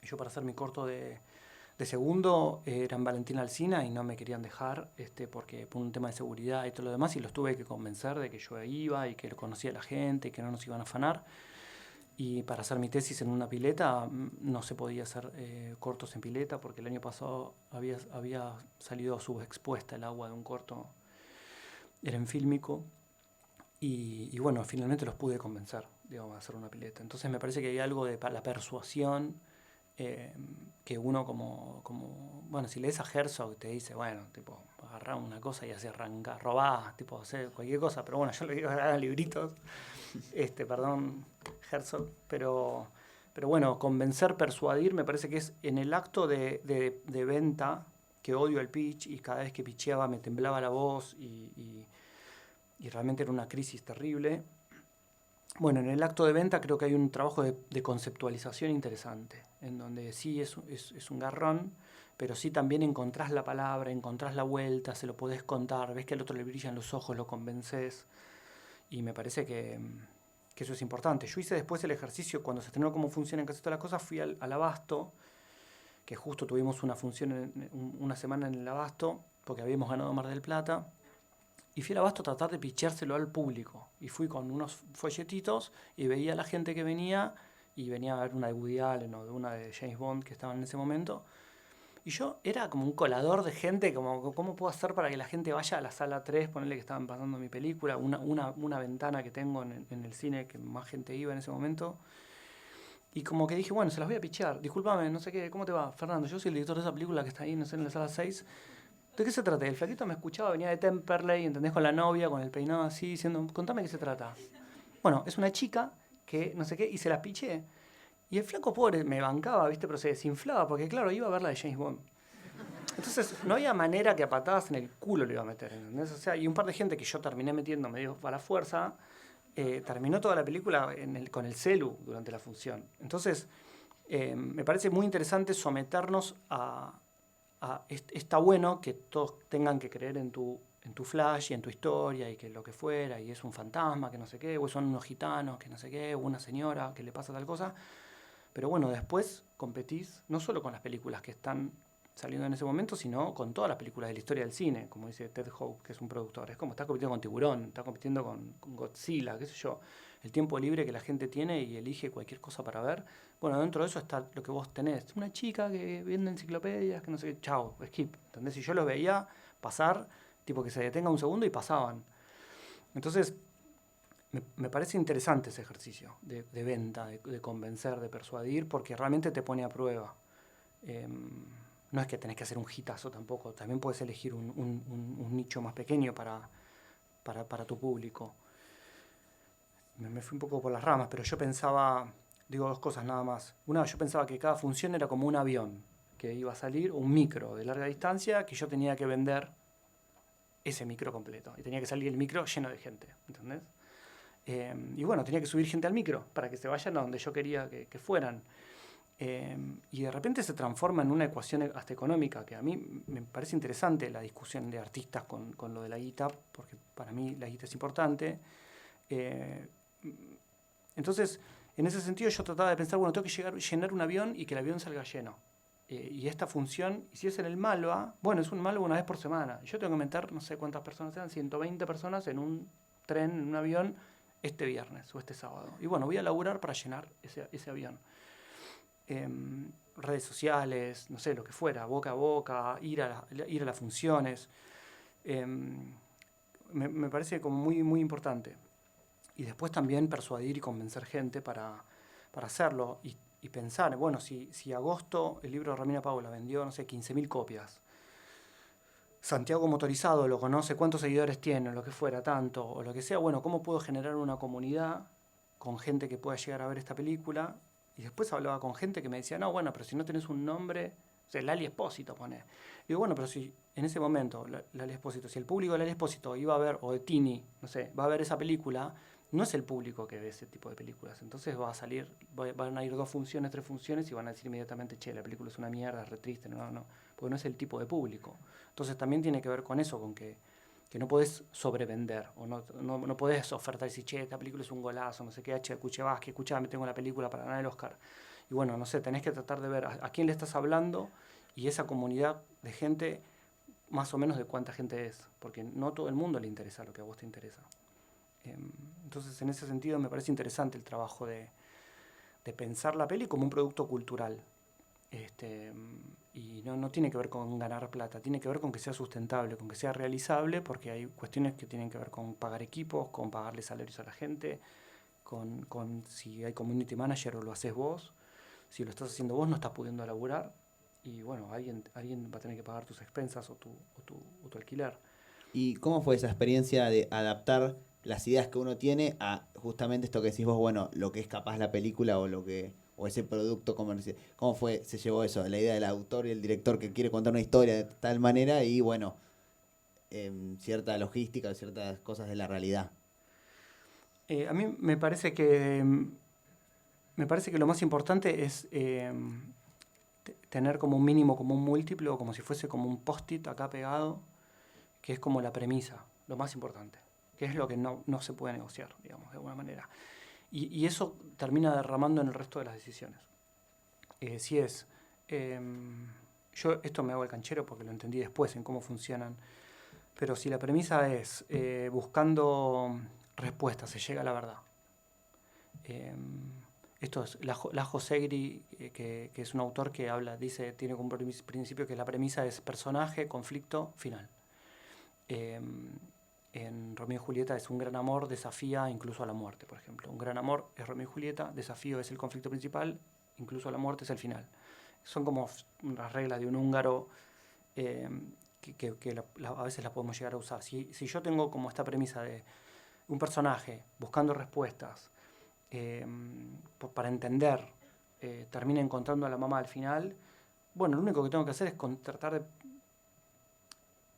Yo para hacer mi corto de segundo era en Valentina Alsina y no me querían dejar porque por un tema de seguridad y todo lo demás, y los tuve que convencer de que yo iba y que lo conocía la gente y que no nos iban a afanar. Y para hacer mi tesis en una pileta no se podía hacer cortos en pileta porque el año pasado había salido subexpuesta el agua de un corto, era en fílmico, y bueno, finalmente los pude convencer, digamos, a hacer una pileta. Entonces me parece que hay algo de la persuasión, que uno como bueno, si lees a Herzog te dice, bueno, tipo, agarrá una cosa y así arranca, robá, tipo, hacer cualquier cosa, pero bueno, yo le digo, hagan libritos, perdón, Herzog, pero bueno, convencer, persuadir, me parece que es en el acto de venta, que odio el pitch, y cada vez que pitcheaba me temblaba la voz, y realmente era una crisis terrible. Bueno, en el acto de venta creo que hay un trabajo de conceptualización interesante, en donde sí es un garrón, pero sí también encontrás la palabra, encontrás la vuelta, se lo podés contar, ves que al otro le brillan los ojos, lo convences, y me parece que eso es importante. Yo hice después el ejercicio, cuando se estrenó Cómo funcionan casi todas las cosas, fui al Abasto, que justo tuvimos una función, una semana en el Abasto, porque habíamos ganado Mar del Plata, y fui al Abasto a tratar de picheárselo al público. Y fui con unos folletitos y veía a la gente que venía, y venía a ver una de Woody Allen o de una de James Bond que estaban en ese momento. Y yo era como un colador de gente, como cómo puedo hacer para que la gente vaya a la sala 3, ponerle que estaban pasando mi película, una ventana que tengo en el cine que más gente iba en ese momento. Y como que dije, bueno, se las voy a pichear. Discúlpame, no sé qué, ¿cómo te va, Fernando? Yo soy el director de esa película que está ahí, no sé, en la sala 6. ¿De qué se trata? El flaquito me escuchaba, venía de Temperley, ¿entendés? Con la novia, con el peinado así, diciendo, contame de qué se trata. Bueno, es una chica que no sé qué, y se las piché. Y el flaco pobre me bancaba, ¿viste? Pero se desinflaba, porque claro, iba a ver la de James Bond. Entonces, no había manera que a patadas en el culo le iba a meter, ¿entendés? O sea, y un par de gente que yo terminé metiendo medio para la fuerza, terminó toda la película con el celu durante la función. Entonces, me parece muy interesante someternos está bueno que todos tengan que creer en tu flash y en tu historia y que lo que fuera, y es un fantasma, que no sé qué, o son unos gitanos, que no sé qué, o una señora que le pasa tal cosa. Pero bueno, después competís no solo con las películas que están saliendo en ese momento, sino con todas las películas de la historia del cine, como dice Ted Hope, que es un productor. Es como está compitiendo con Tiburón, está compitiendo con Godzilla, qué sé yo. El tiempo libre que la gente tiene y elige cualquier cosa para ver. Bueno, dentro de eso está lo que vos tenés. Una chica que vende enciclopedias, que no sé qué, chao, skip. ¿Entendés? Y yo los veía pasar, tipo que se detenga un segundo y pasaban. Entonces, me parece interesante ese ejercicio de venta, de convencer, de persuadir, porque realmente te pone a prueba. No es que tenés que hacer un hitazo tampoco, también puedes elegir un nicho más pequeño para tu público. Me fui un poco por las ramas, pero yo pensaba, digo dos cosas nada más. Una, yo pensaba que cada función era como un avión, que iba a salir un micro de larga distancia, que yo tenía que vender ese micro completo. Y tenía que salir el micro lleno de gente, ¿entendés? Y bueno, tenía que subir gente al micro para que se vayan a donde yo quería que fueran. Y de repente se transforma en una ecuación hasta económica, que a mí me parece interesante la discusión de artistas con lo de la guita, porque para mí la guita es importante. Entonces, en ese sentido yo trataba de pensar, bueno, tengo que llenar un avión y que el avión salga lleno. Y esta función, si es en el Malva, bueno, es un Malva una vez por semana. Yo tengo que meter, no sé cuántas personas eran, 120 personas en un tren, en un avión, este viernes o este sábado. Y bueno, voy a laburar para llenar ese avión. Redes sociales, no sé, lo que fuera, boca a boca, ir a las funciones. Me parece como muy, muy importante. Y después también persuadir y convencer gente para hacerlo. Y pensar, bueno, si agosto el libro de Romina Paula vendió, no sé, 15.000 copias. Santiago Motorizado lo conoce, cuántos seguidores tiene, lo que fuera, tanto, o lo que sea. Bueno, ¿cómo puedo generar una comunidad con gente que pueda llegar a ver esta película? Y después hablaba con gente que me decía, no, bueno, pero si no tenés un nombre, o sea, Lali Espósito pone. Digo, bueno, pero si en ese momento, Lali Espósito, si el público de Lali Espósito iba a ver, o de Tini, no sé, va a ver esa película, no es el público que ve ese tipo de películas. Entonces van a ir 2 funciones, 3 funciones y van a decir inmediatamente, che, la película es una mierda, es re triste, no, porque no es el tipo de público. Entonces también tiene que ver con eso, con que no podés sobrevender, o no podés ofertar y decir, che, esta película es un golazo, no sé qué, Kuchevaski, escuchame, tengo la película para ganar el Oscar. Y bueno, no sé, tenés que tratar de ver a quién le estás hablando y esa comunidad de gente, más o menos de cuánta gente es, porque no todo el mundo le interesa lo que a vos te interesa. Entonces, en ese sentido, me parece interesante el trabajo de pensar la peli como un producto cultural. Y no tiene que ver con ganar plata, tiene que ver con que sea sustentable, con que sea realizable, porque hay cuestiones que tienen que ver con pagar equipos, con pagarle salarios a la gente, con si hay community manager o lo haces vos. Si lo estás haciendo vos, no estás pudiendo laburar, y bueno, alguien va a tener que pagar tus expensas o tu alquiler. ¿Y cómo fue esa experiencia de adaptar las ideas que uno tiene a justamente esto que decís vos, bueno, lo que es capaz la película o ese producto comercial? ¿Cómo se llevó eso? La idea del autor y el director que quiere contar una historia de tal manera y, bueno, cierta logística, ciertas cosas de la realidad. A mí me parece que lo más importante es tener como un mínimo, como un múltiplo, como si fuese como un post-it acá pegado, que es como la premisa, lo más importante, que es lo que no se puede negociar, digamos, de alguna manera. Y eso termina derramando en el resto de las decisiones. Si es... yo esto me hago el canchero porque lo entendí después en cómo funcionan, pero si la premisa es buscando respuestas se llega a la verdad. Esto es Lajo Segri, que es un autor que tiene como principio que la premisa es personaje, conflicto, final. En Romeo y Julieta es un gran amor, desafía incluso a la muerte, por ejemplo. Un gran amor es Romeo y Julieta, desafío es el conflicto principal, incluso a la muerte es el final. Son como unas reglas de un húngaro que a veces las podemos llegar a usar. Si yo tengo como esta premisa de un personaje buscando respuestas para entender, termina encontrando a la mamá al final, bueno, lo único que tengo que hacer es tratar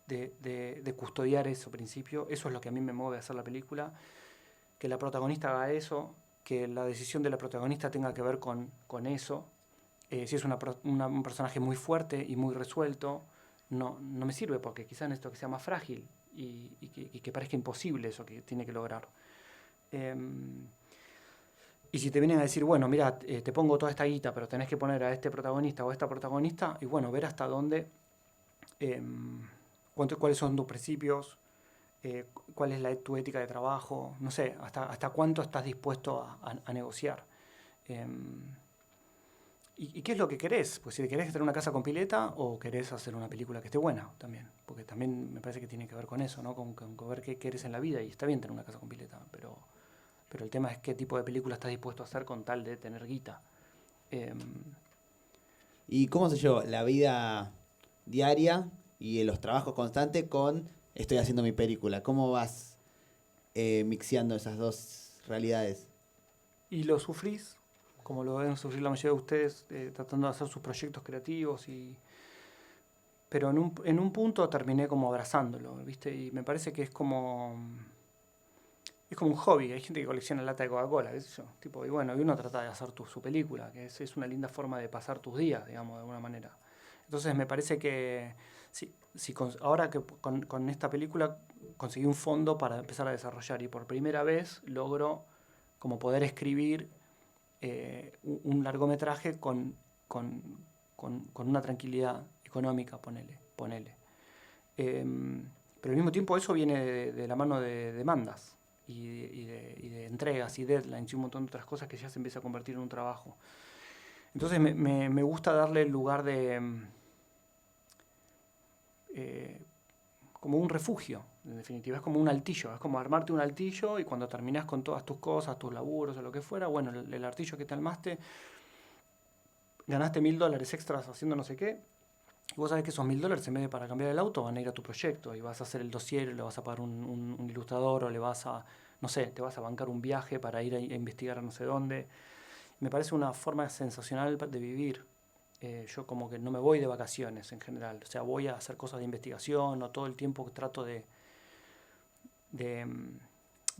de custodiar eso al principio. Eso es lo que a mí me mueve a hacer la película, que la protagonista haga eso, que la decisión de la protagonista tenga que ver con eso. Si es un personaje muy fuerte y muy resuelto, no me sirve, porque quizás necesito que sea más frágil y que parezca imposible eso que tiene que lograr. Y si te vienen a decir, bueno, mira, te pongo toda esta guita, pero tenés que poner a este protagonista o a esta protagonista, y bueno, ver hasta dónde, cuáles son tus principios, cuál es tu ética de trabajo, no sé, hasta cuánto estás dispuesto a negociar. ¿Y qué es lo que querés? Pues si querés tener una casa con pileta o querés hacer una película que esté buena también, porque también me parece que tiene que ver con eso, ¿no? Con ver qué querés en la vida, y está bien tener una casa con pileta, pero el tema es qué tipo de película estás dispuesto a hacer con tal de tener guita. ¿Y cómo se lleva la vida diaria y los trabajos constantes con estoy haciendo mi película? ¿Cómo vas mixeando esas dos realidades? Y lo sufrís, como lo deben sufrir la mayoría de ustedes, tratando de hacer sus proyectos creativos. Pero en un punto terminé como abrazándolo, ¿viste? Y me parece que es como un hobby. Hay gente que colecciona lata de Coca-Cola, qué sé yo. Tipo, y bueno, y uno trata de hacer su película, que es una linda forma de pasar tus días, digamos, de alguna manera. Entonces me parece que ahora que con esta película conseguí un fondo para empezar a desarrollar, y por primera vez logro como poder escribir un largometraje con una tranquilidad económica, ponele. Pero al mismo tiempo eso viene de la mano de demandas y de entregas y deadlines y un montón de otras cosas que ya se empieza a convertir en un trabajo. Entonces me gusta darle el lugar de como un refugio, en definitiva. Es como un altillo, es como armarte un altillo, y cuando terminás con todas tus cosas, tus laburos o lo que fuera, bueno, el altillo que te armaste, ganaste $1.000 extras haciendo no sé qué, y vos sabés que esos $1.000, en vez de para cambiar el auto, van a ir a tu proyecto, y vas a hacer el dossier, le vas a pagar un ilustrador, o le vas a, no sé, te vas a bancar un viaje para ir a investigar a no sé dónde. Me parece una forma sensacional de vivir. Yo como que no me voy de vacaciones en general, o sea, voy a hacer cosas de investigación, o todo el tiempo trato de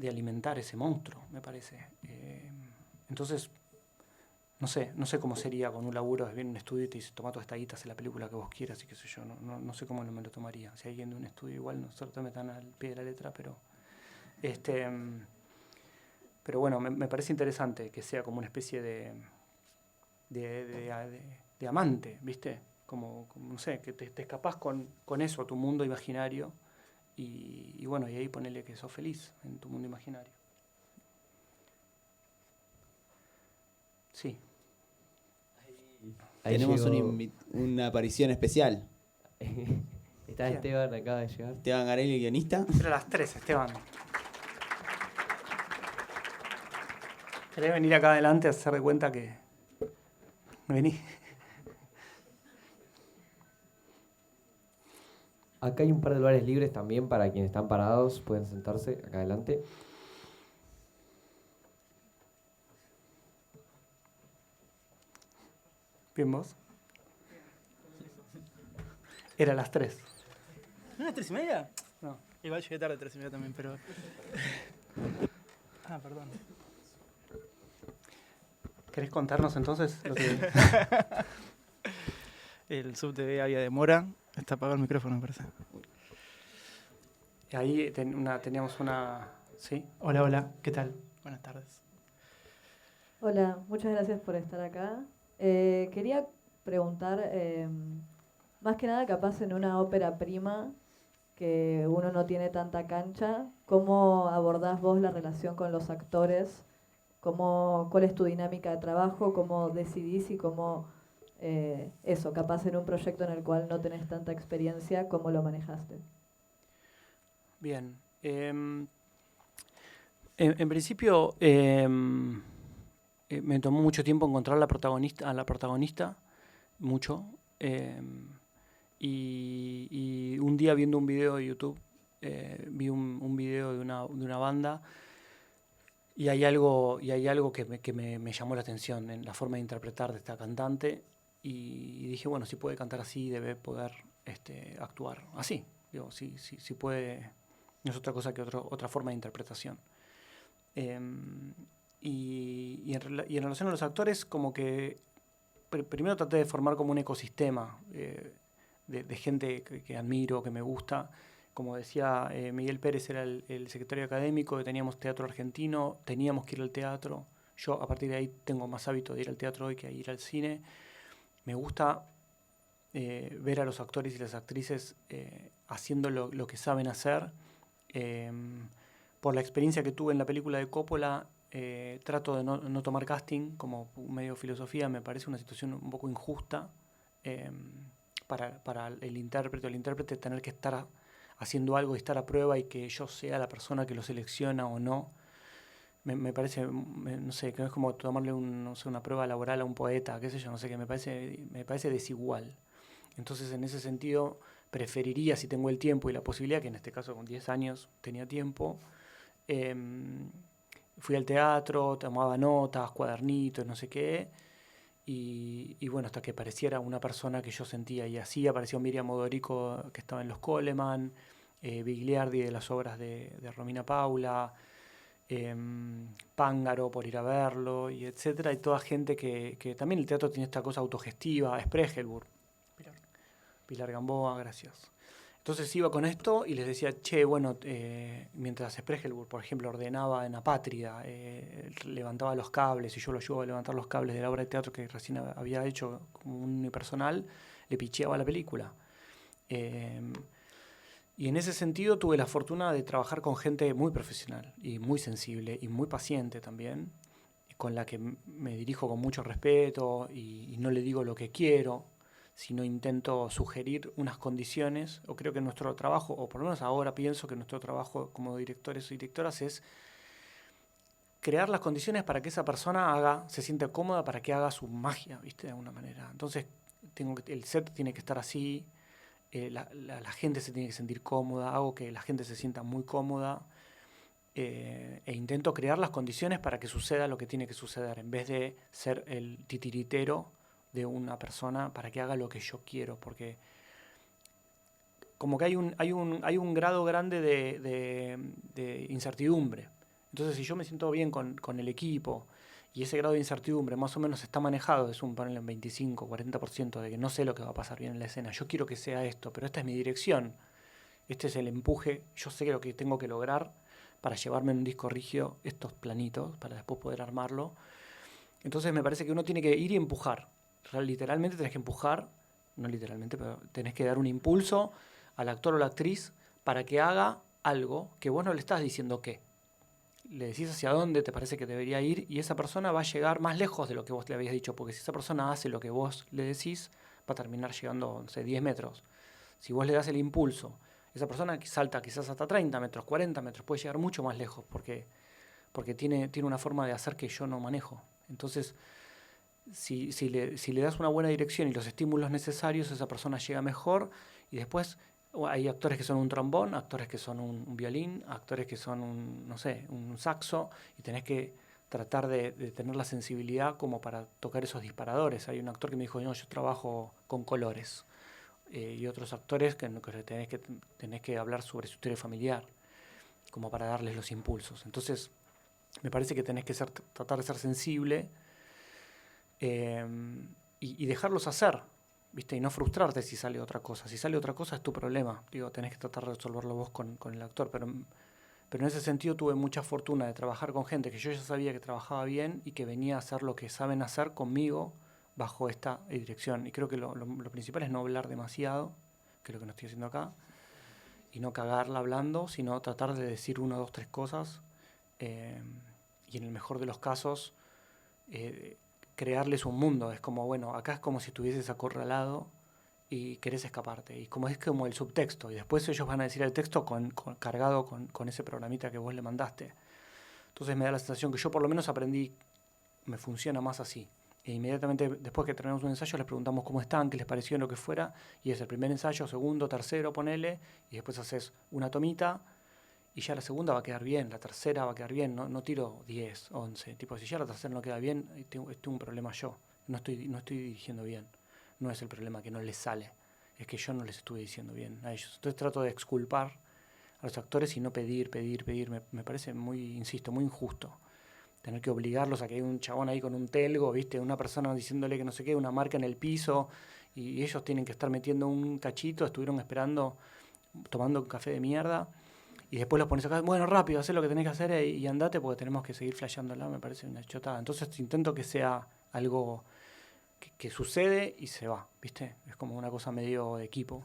alimentar ese monstruo, me parece. Entonces, no sé cómo sería con un laburo, viene un estudio y te dice, toma toda esta guita, haz la película que vos quieras, y qué sé yo, no sé cómo me lo tomaría. Si alguien de un estudio igual no solo te metan al pie de la letra, pero bueno, me parece interesante que sea como una especie de amante, ¿viste? Como no sé, que te escapás con eso a tu mundo imaginario, y bueno, y ahí ponele que sos feliz en tu mundo imaginario. Sí. Ahí Tenemos llegó- una aparición especial. Está Bien. Esteban, acaba de llegar. Esteban Garelli, el guionista. Era las 3, Esteban. ¿Querés venir acá adelante a hacer de cuenta que... Vení. Acá hay un par de lugares libres también para quienes están parados. Pueden sentarse acá adelante. Bien, vos. Era las 3. ¿No es 3:30? No. Igual llegué tarde 3:30 también, pero... perdón. ¿Querés contarnos entonces lo que... El subte había demora. Está apagado el micrófono, me parece. Y ahí teníamos una... ¿Sí? Hola, hola. ¿Qué tal? Buenas tardes. Hola, muchas gracias por estar acá. Quería preguntar, más que nada capaz en una ópera prima que uno no tiene tanta cancha, ¿cómo abordás vos la relación con los actores? ¿Cuál es tu dinámica de trabajo? ¿Cómo decidís y cómo, capaz en un proyecto en el cual no tenés tanta experiencia, cómo lo manejaste? Bien. En principio, me tomó mucho tiempo encontrar a la protagonista, mucho. Y un día viendo un video de YouTube, vi un video de una banda y hay algo que me llamó la atención en la forma de interpretar de esta cantante y dije, bueno, si puede cantar así, debe poder actuar así. Digo, si puede, no es otra cosa que otra forma de interpretación. Y en relación a los actores, como que primero traté de formar como un ecosistema de gente que admiro, que me gusta. Como decía Miguel Pérez, era el secretario académico, que teníamos teatro argentino, teníamos que ir al teatro. Yo a partir de ahí tengo más hábito de ir al teatro hoy que a ir al cine. Me gusta ver a los actores y las actrices haciendo lo que saben hacer. Por la experiencia que tuve en la película de Coppola, trato de no tomar casting como medio filosofía. Me parece una situación un poco injusta para el intérprete o el intérprete tener que estar haciendo algo y estar a prueba y que yo sea la persona que lo selecciona o no. Me parece, no sé, que es como tomarle una prueba laboral a un poeta, qué sé yo, no sé, que me parece desigual. Entonces, en ese sentido, preferiría, si tengo el tiempo y la posibilidad, que en este caso con 10 años tenía tiempo, fui al teatro, tomaba notas, cuadernitos, no sé qué, y bueno, hasta que apareciera una persona que yo sentía, y así apareció Miriam Modorico, que estaba en Los Coleman, Bigliardi de las obras de Romina Paula, Pángaro por ir a verlo, y etcétera, y toda gente que también el teatro tiene esta cosa autogestiva, Spregelburg, Pilar Gamboa, gracias. Entonces iba con esto y les decía, che, bueno, mientras Spregelburg, por ejemplo, ordenaba en Apátrida, levantaba los cables y yo lo ayudaba a levantar los cables de la obra de teatro que recién había hecho como un unipersonal, le picheaba la película. Y en ese sentido tuve la fortuna de trabajar con gente muy profesional y muy sensible y muy paciente también, con la que me dirijo con mucho respeto y no le digo lo que quiero, sino intento sugerir unas condiciones, o creo que nuestro trabajo, o por lo menos ahora pienso que nuestro trabajo como directores y directoras es crear las condiciones para que esa persona se sienta cómoda, para que haga su magia, ¿viste? De alguna manera. Entonces, el set tiene que estar así, la gente se tiene que sentir cómoda, hago que la gente se sienta muy cómoda, e intento crear las condiciones para que suceda lo que tiene que suceder, en vez de ser el titiritero de una persona para que haga lo que yo quiero, porque como que hay un grado grande de incertidumbre. Entonces, si yo me siento bien con el equipo y ese grado de incertidumbre más o menos está manejado, es un panel en 25, 40% de que no sé lo que va a pasar bien en la escena, yo quiero que sea esto, pero esta es mi dirección, este es el empuje, yo sé lo que tengo que lograr para llevarme en un disco rígido estos planitos, para después poder armarlo. Entonces me parece que uno tiene que ir y empujar. Literalmente tenés que empujar, no literalmente, pero tenés que dar un impulso al actor o la actriz para que haga algo que vos no le estás diciendo qué. Le decís hacia dónde te parece que debería ir y esa persona va a llegar más lejos de lo que vos le habías dicho, porque si esa persona hace lo que vos le decís, va a terminar llegando, no sé, 10 metros. Si vos le das el impulso, esa persona salta quizás hasta 30 metros, 40 metros, puede llegar mucho más lejos, porque tiene una forma de hacer que yo no manejo. Entonces, si le das una buena dirección y los estímulos necesarios, esa persona llega mejor. Y después hay actores que son un trombón, actores que son un violín, actores que son un saxo, y tenés que tratar de tener la sensibilidad como para tocar esos disparadores. Hay un actor que me dijo, no, yo trabajo con colores, y otros actores que tenés que hablar sobre su historia familiar, como para darles los impulsos. Entonces, me parece que tenés que tratar de ser sensible, y dejarlos hacer. ¿viste? Y no frustrarte si sale otra cosa. Si sale otra cosa es tu problema. Digo, tenés que tratar de resolverlo vos con el actor. Pero en ese sentido tuve mucha fortuna de trabajar con gente que yo ya sabía que trabajaba bien y que venía a hacer lo que saben hacer conmigo bajo esta dirección. Y creo que lo principal es no hablar demasiado, que es lo que no estoy haciendo acá, y no cagarla hablando, sino tratar de decir 1, 2, 3 cosas. Y en el mejor de los casos, crearles un mundo. Es como, bueno, acá es como si estuvieses acorralado y querés escaparte. Y como es como el subtexto. Y después ellos van a decir el texto cargado con ese programita que vos le mandaste. Entonces me da la sensación que yo por lo menos aprendí, me funciona más así. E inmediatamente después que terminamos un ensayo les preguntamos cómo están, qué les pareció, lo que fuera. Y es el primer ensayo, segundo, tercero, ponele. Y después haces una tomita. Y ya la segunda va a quedar bien, la tercera va a quedar bien, no tiro 10, 11. Tipo, si ya la tercera no queda bien, tengo un problema yo. No estoy dirigiendo bien. No es el problema que no les sale, es que yo no les estuve diciendo bien a ellos. Entonces trato de exculpar a los actores y no pedir. Me parece muy, insisto, muy injusto. Tener que obligarlos a que hay un chabón ahí con un telgo, ¿viste? Una persona diciéndole que no sé qué, una marca en el piso, y ellos tienen que estar metiendo un cachito, estuvieron esperando, tomando un café de mierda. Y después los pones acá, bueno, rápido, hacé lo que tenés que hacer y andate porque tenemos que seguir flasheándola, me parece una chotada. Entonces intento que sea algo que sucede y se va, ¿viste? Es como una cosa medio de equipo.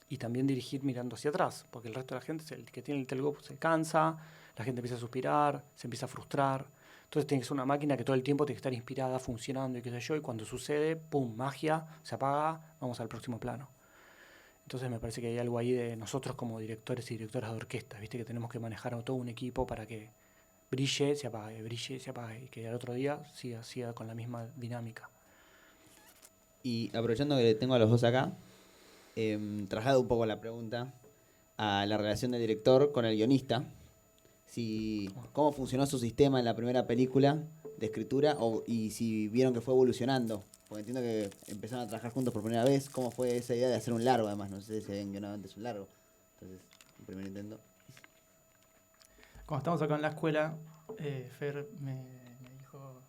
Y también dirigir mirando hacia atrás, porque el resto de la gente, el que tiene el telgo, se cansa, la gente empieza a suspirar, se empieza a frustrar. Entonces tiene que ser una máquina que todo el tiempo tiene que estar inspirada, funcionando y qué sé yo, y cuando sucede, ¡pum!, magia, se apaga, vamos al próximo plano. Entonces me parece que hay algo ahí de nosotros como directores y directoras de orquesta, ¿viste? Que tenemos que manejar a todo un equipo para que brille, se apague, y que al otro día siga con la misma dinámica. Y aprovechando que tengo a los dos acá, traslado un poco la pregunta a la relación del director con el guionista. ¿Cómo funcionó su sistema en la primera película de escritura y si vieron que fue evolucionando? Porque entiendo que empezaron a trabajar juntos por primera vez. ¿Cómo fue esa idea de hacer un largo, además? No sé si habían guionado antes un largo. Entonces, el primer intento. Cuando estamos acá en la escuela, Fer me dijo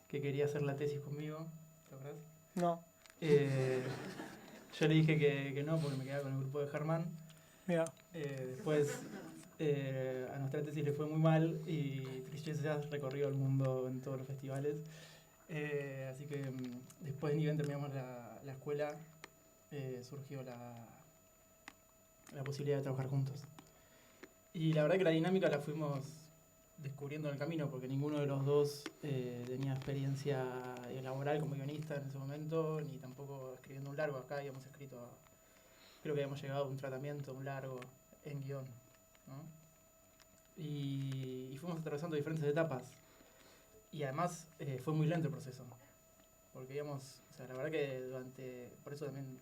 que quería hacer la tesis conmigo. ¿Te acuerdas? No. Yo le dije que no, porque me quedaba con el grupo de Germán. Mira. Después a nuestra tesis le fue muy mal y Tristeza ya recorrió el mundo en todos los festivales. Así que después ni bien terminamos la escuela, surgió la posibilidad de trabajar juntos. Y la verdad que la dinámica la fuimos descubriendo en el camino, porque ninguno de los dos tenía experiencia laboral como guionista en ese momento, ni tampoco escribiendo un largo. Acá habíamos escrito, creo que habíamos llegado a un tratamiento, un largo en guión, ¿no? Y fuimos atravesando diferentes etapas. Y además fue muy lento el proceso, porque íbamos, o sea, la verdad que por eso también,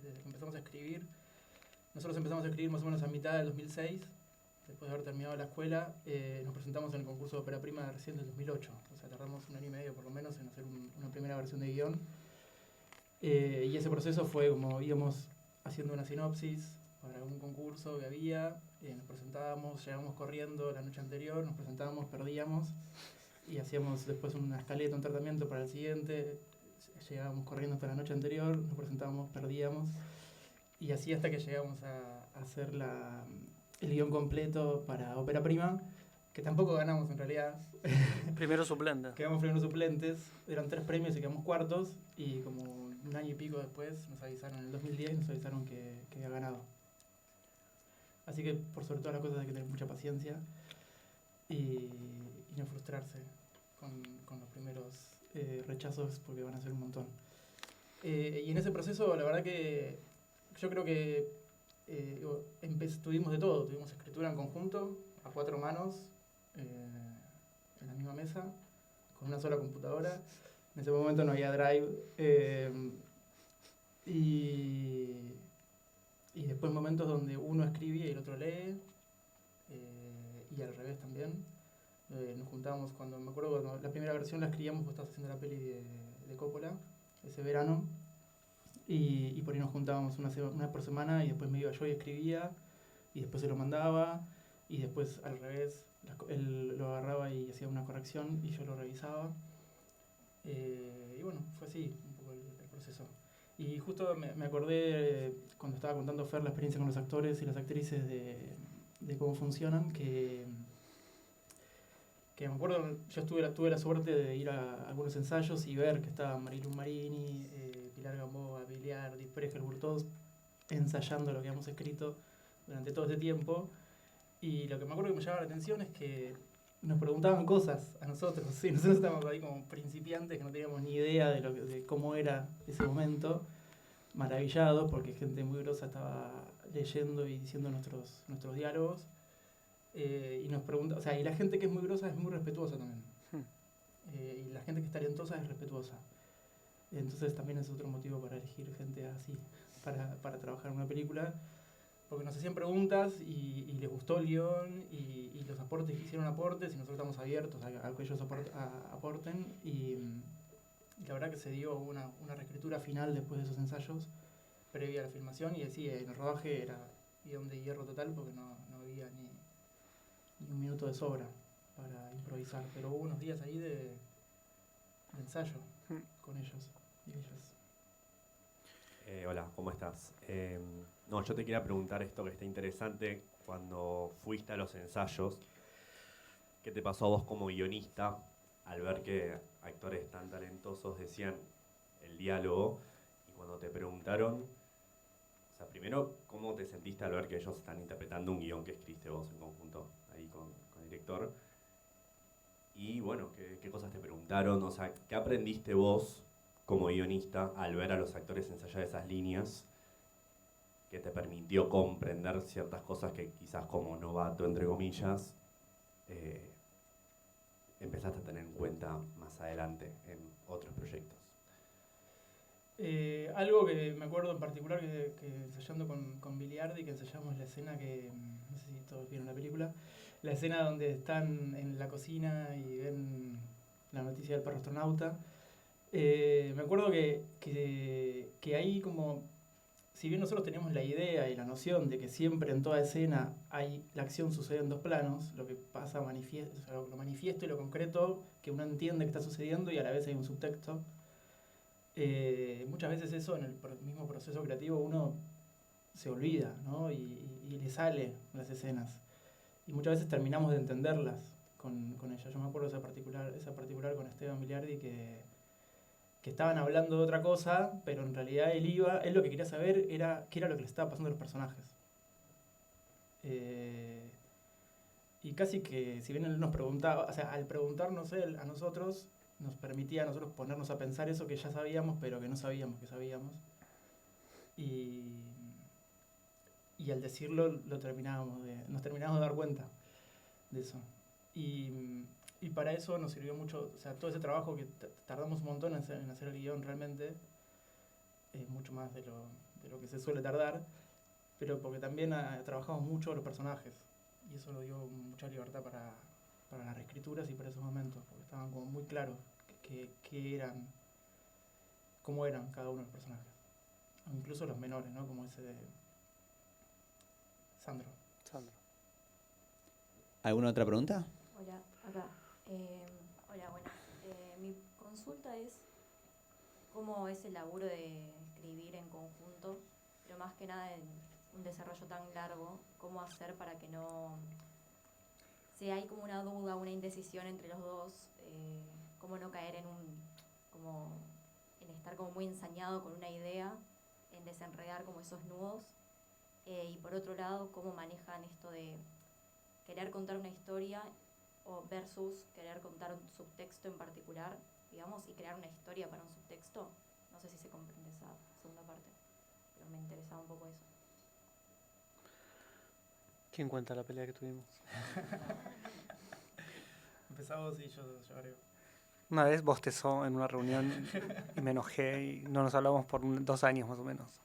desde que empezamos a escribir, nosotros empezamos a escribir más o menos a mitad del 2006, después de haber terminado la escuela, nos presentamos en el concurso de ópera prima recién del 2008, o sea, tardamos 1 año y medio por lo menos en hacer una primera versión de guión, y ese proceso fue como íbamos haciendo una sinopsis para un concurso que había, nos presentábamos, llegábamos corriendo la noche anterior, nos presentábamos, perdíamos, y hacíamos después una escaleta, un tratamiento para el siguiente, llegábamos corriendo hasta la noche anterior, nos presentábamos, perdíamos, y así hasta que llegamos a hacer el guión completo para ópera prima, que tampoco ganamos en realidad. Primero suplente. Quedamos primeros suplentes, eran 3 premios y quedamos cuartos, y como 1 año y pico después nos avisaron, en el 2010 nos avisaron que había ganado. Así que por sobre todas las cosas hay que tener mucha paciencia y no frustrarse con los primeros rechazos, porque van a ser un montón. Y en ese proceso, la verdad que yo creo que tuvimos de todo. Tuvimos escritura en conjunto, a 4 manos, en la misma mesa, con una sola computadora. En ese momento no había Drive. Y después momentos donde uno escribía y el otro lee, y al revés también. Nos juntábamos me acuerdo cuando la primera versión la escribíamos cuando estábamos haciendo la peli de Coppola, ese verano, y por ahí nos juntábamos una por semana, y después me iba yo y escribía, y después se lo mandaba, y después al revés, él lo agarraba y hacía una corrección y yo lo revisaba. Y bueno, fue así un poco proceso. Y justo me acordé cuando estaba contando Fer la experiencia con los actores y las actrices de cómo funcionan, que me acuerdo, yo tuve la suerte de ir a algunos ensayos y ver que estaban Marilu Marini, Pilar Gamboa, Biliardi, Pérez Helbur, todos ensayando lo que habíamos escrito durante todo este tiempo. Y lo que me acuerdo que me llamaba la atención es que nos preguntaban cosas a nosotros, ¿sí? Nosotros estábamos ahí como principiantes que no teníamos ni idea de cómo era ese momento, maravillados porque gente muy grosa estaba leyendo y diciendo nuestros diálogos. Y nos pregunta, o sea, y la gente que es muy grosa es muy respetuosa también. Y la gente que es talentosa es respetuosa. Entonces también es otro motivo para elegir gente así, para trabajar en una película. Porque nos hacían preguntas y les gustó el guión y los aportes, hicieron aportes y nosotros estamos abiertos a que ellos aporten. Y la verdad que se dio una reescritura final después de esos ensayos, previa a la filmación. Y sí, en el rodaje era guión de hierro total porque no había ni un minuto de sobra para improvisar. Pero hubo unos días ahí de ensayo con ellos y ellas. Hola, ¿cómo estás? No, yo te quería preguntar esto que está interesante. Cuando fuiste a los ensayos, ¿qué te pasó a vos como guionista al ver que actores tan talentosos decían el diálogo? Y cuando te preguntaron, o sea, primero, ¿cómo te sentiste al ver que ellos están interpretando un guión que escribiste vos en conjunto ahí con el director? Y bueno, ¿qué cosas te preguntaron? O sea, ¿qué aprendiste vos como guionista al ver a los actores ensayar esas líneas que te permitió comprender ciertas cosas que quizás como novato, entre comillas, empezaste a tener en cuenta más adelante en otros proyectos? Algo que me acuerdo en particular que ensayando con Biliardi, que ensayamos la escena que, no sé si todos vieron la película, la escena donde están en la cocina y ven la noticia del perro astronauta. Me acuerdo que ahí como, si bien nosotros teníamos la idea y la noción de que siempre en toda escena la acción sucede en dos planos, lo que pasa lo manifiesto y lo concreto, que uno entiende que está sucediendo y a la vez hay un subtexto. Muchas veces eso en el mismo proceso creativo uno se olvida, ¿no? y le sale las escenas. Y muchas veces terminamos de entenderlas con ella. Yo me acuerdo esa particular con Esteban Biliardi que estaban hablando de otra cosa, pero en realidad él lo que quería saber era qué era lo que le estaba pasando a los personajes. Y casi que, si bien él nos preguntaba, o sea, al preguntarnos él a nosotros, nos permitía a nosotros ponernos a pensar eso que ya sabíamos, pero que no sabíamos que sabíamos. Y al decirlo nos terminábamos de dar cuenta de eso. Y para eso nos sirvió mucho, o sea, todo ese trabajo que tardamos un montón en hacer el guión realmente, mucho más de lo que se suele tardar, pero porque también trabajamos mucho los personajes, y eso nos dio mucha libertad para las reescrituras y para esos momentos, porque estaban como muy claros cómo eran cada uno de los personajes. Incluso los menores, ¿no? Como ese de Sandro. ¿Alguna otra pregunta? Hola, acá. Hola, buenas. Mi consulta es cómo es el laburo de escribir en conjunto, pero más que nada en un desarrollo tan largo, cómo hacer para que no... Si hay como una duda, una indecisión entre los dos, cómo no caer en estar como muy ensañado con una idea, en desenredar como esos nudos, y por otro lado, cómo manejan esto de querer contar una historia o versus querer contar un subtexto en particular, digamos, y crear una historia para un subtexto. No sé si se comprende esa segunda parte, pero me interesaba un poco eso. ¿Quién cuenta la pelea que tuvimos? Empezamos y yo agrego. Una vez bostezó en una reunión y me enojé y no nos hablamos por 2 años más o menos.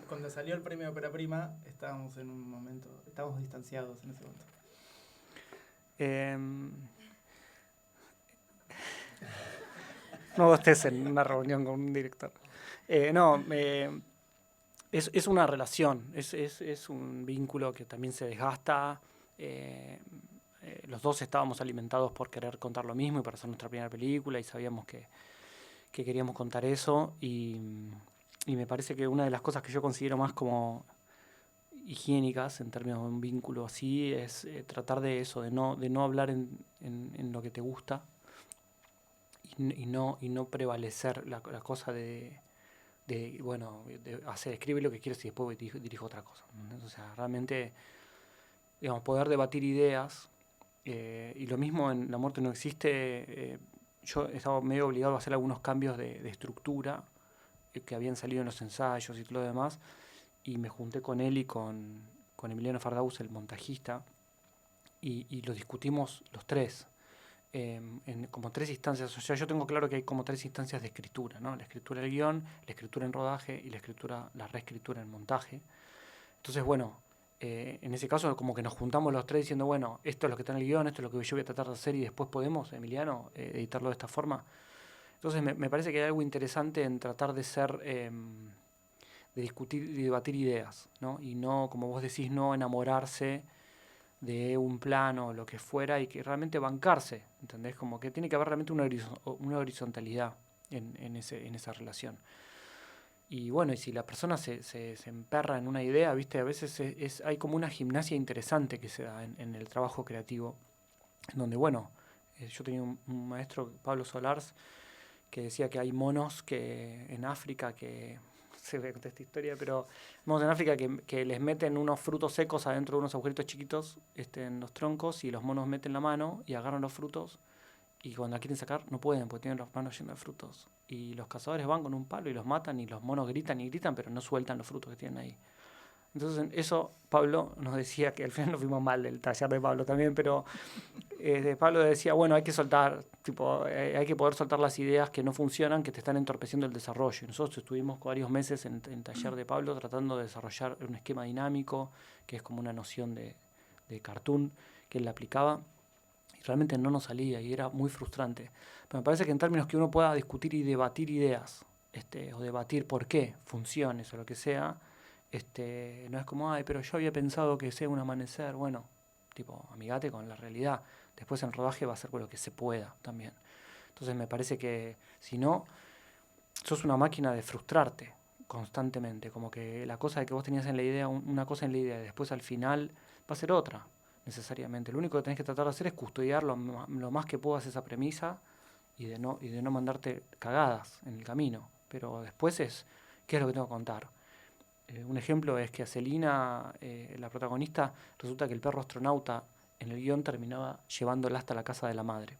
Cuando salió el premio Ópera Prima, estábamos distanciados en ese momento. No bostecen en una reunión con un director. Es una relación, es un vínculo que también se desgasta. Los dos estábamos alimentados por querer contar lo mismo y para hacer nuestra primera película y sabíamos que que queríamos contar eso y me parece que una de las cosas que yo considero más como higiénicas en términos de un vínculo así es tratar de eso, de no hablar en lo que te gusta y no prevalecer la cosa de escribe lo que quieres y después dirijo otra cosa. O sea, realmente, digamos, poder debatir ideas y lo mismo en La muerte no existe. Yo estaba medio obligado a hacer algunos cambios de estructura que habían salido en los ensayos y todo lo demás, y me junté con él y con Emiliano Fardaus, el montajista, y lo discutimos los tres en como 3 instancias. O sea, yo tengo claro que hay como 3 instancias de escritura, ¿no? La escritura del guión, la escritura en rodaje y la reescritura en montaje. Entonces, bueno, en ese caso como que nos juntamos los tres diciendo, bueno, esto es lo que está en el guión, esto es lo que yo voy a tratar de hacer y después podemos, Emiliano, editarlo de esta forma. Entonces me parece que hay algo interesante en tratar de ser, de discutir y debatir ideas, ¿no? Y no, como vos decís, no enamorarse de un plano o lo que fuera y que realmente bancarse, ¿entendés? Como que tiene que haber realmente una horizontalidad en esa relación. Y bueno, y si la persona se emperra en una idea, ¿viste? A veces hay como una gimnasia interesante que se da en el trabajo creativo, en donde, bueno, yo tenía un maestro, Pablo Solars, que decía que hay monos que en África que se ve con esta historia, pero monos en África que les meten unos frutos secos adentro de unos agujeritos chiquitos en los troncos y los monos meten la mano y agarran los frutos y cuando la quieren sacar no pueden porque tienen las manos llenas de frutos. Y los cazadores van con un palo y los matan y los monos gritan y gritan, pero no sueltan los frutos que tienen ahí. Entonces eso Pablo nos decía que al final nos fuimos mal del taller de Pablo también, pero Pablo decía, bueno, hay que soltar, hay que poder soltar las ideas que no funcionan, que te están entorpeciendo el desarrollo. Y nosotros estuvimos varios meses en taller de Pablo tratando de desarrollar un esquema dinámico, que es como una noción de cartoon que él aplicaba, y realmente no nos salía y era muy frustrante. Pero me parece que en términos que uno pueda discutir y debatir ideas, o debatir por qué, funciones o lo que sea, no es como, ay, pero yo había pensado que sea un amanecer. Bueno, amigate con la realidad. Después en rodaje va a ser con lo que se pueda también. Entonces me parece que si no, sos una máquina de frustrarte constantemente. Como que la cosa de que vos tenías en la idea, una cosa en la idea, y después al final va a ser otra, necesariamente. Lo único que tenés que tratar de hacer es custodiar lo más que puedas esa premisa y de no mandarte cagadas en el camino. Pero después ¿qué es lo que tengo que contar? Un ejemplo es que a Celina, la protagonista, resulta que el perro astronauta en el guión terminaba llevándola hasta la casa de la madre.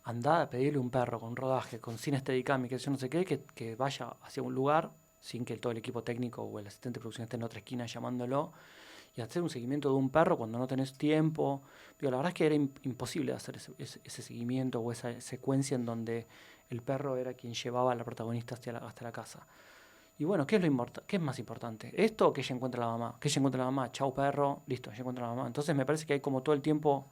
Andá a pedirle un perro con rodaje, con cine Steadicam y que yo no sé qué, que vaya hacia un lugar sin que todo el equipo técnico o el asistente de producción esté en otra esquina llamándolo y hacer un seguimiento de un perro cuando no tenés tiempo. La verdad es que era imposible hacer ese seguimiento o esa secuencia en donde el perro era quien llevaba a la protagonista hasta la casa. Y bueno, ¿qué es más importante? ¿Esto o que ella encuentre a la mamá? Que ella encuentre a la mamá, chau perro, listo, ella encuentra a la mamá. Entonces me parece que hay como todo el tiempo,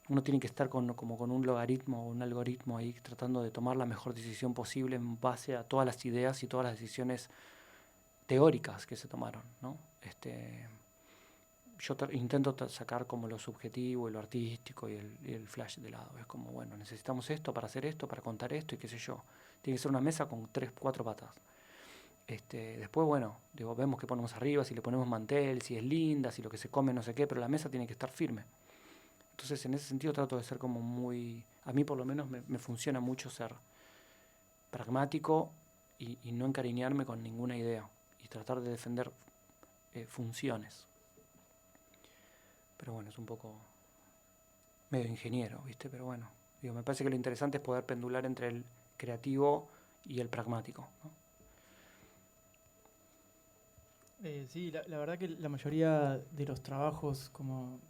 uno tiene que estar como con un logaritmo o un algoritmo ahí tratando de tomar la mejor decisión posible en base a todas las ideas y todas las decisiones teóricas que se tomaron, ¿no? Yo intento sacar como lo subjetivo y lo artístico y el flash de lado. Es como, bueno, necesitamos esto para hacer esto, para contar esto y qué sé yo. Tiene que ser una mesa con 3, 4 patas. Después, bueno, vemos qué ponemos arriba, si le ponemos mantel, si es linda, si lo que se come no sé qué, pero la mesa tiene que estar firme. Entonces, en ese sentido trato de ser como muy... A mí por lo menos me funciona mucho ser pragmático y no encariñarme con ninguna idea y tratar de defender funciones. Pero bueno, es un poco medio ingeniero, ¿viste? Pero bueno, me parece que lo interesante es poder pendular entre el creativo y el pragmático, ¿no? Sí, la verdad que la mayoría de los trabajos como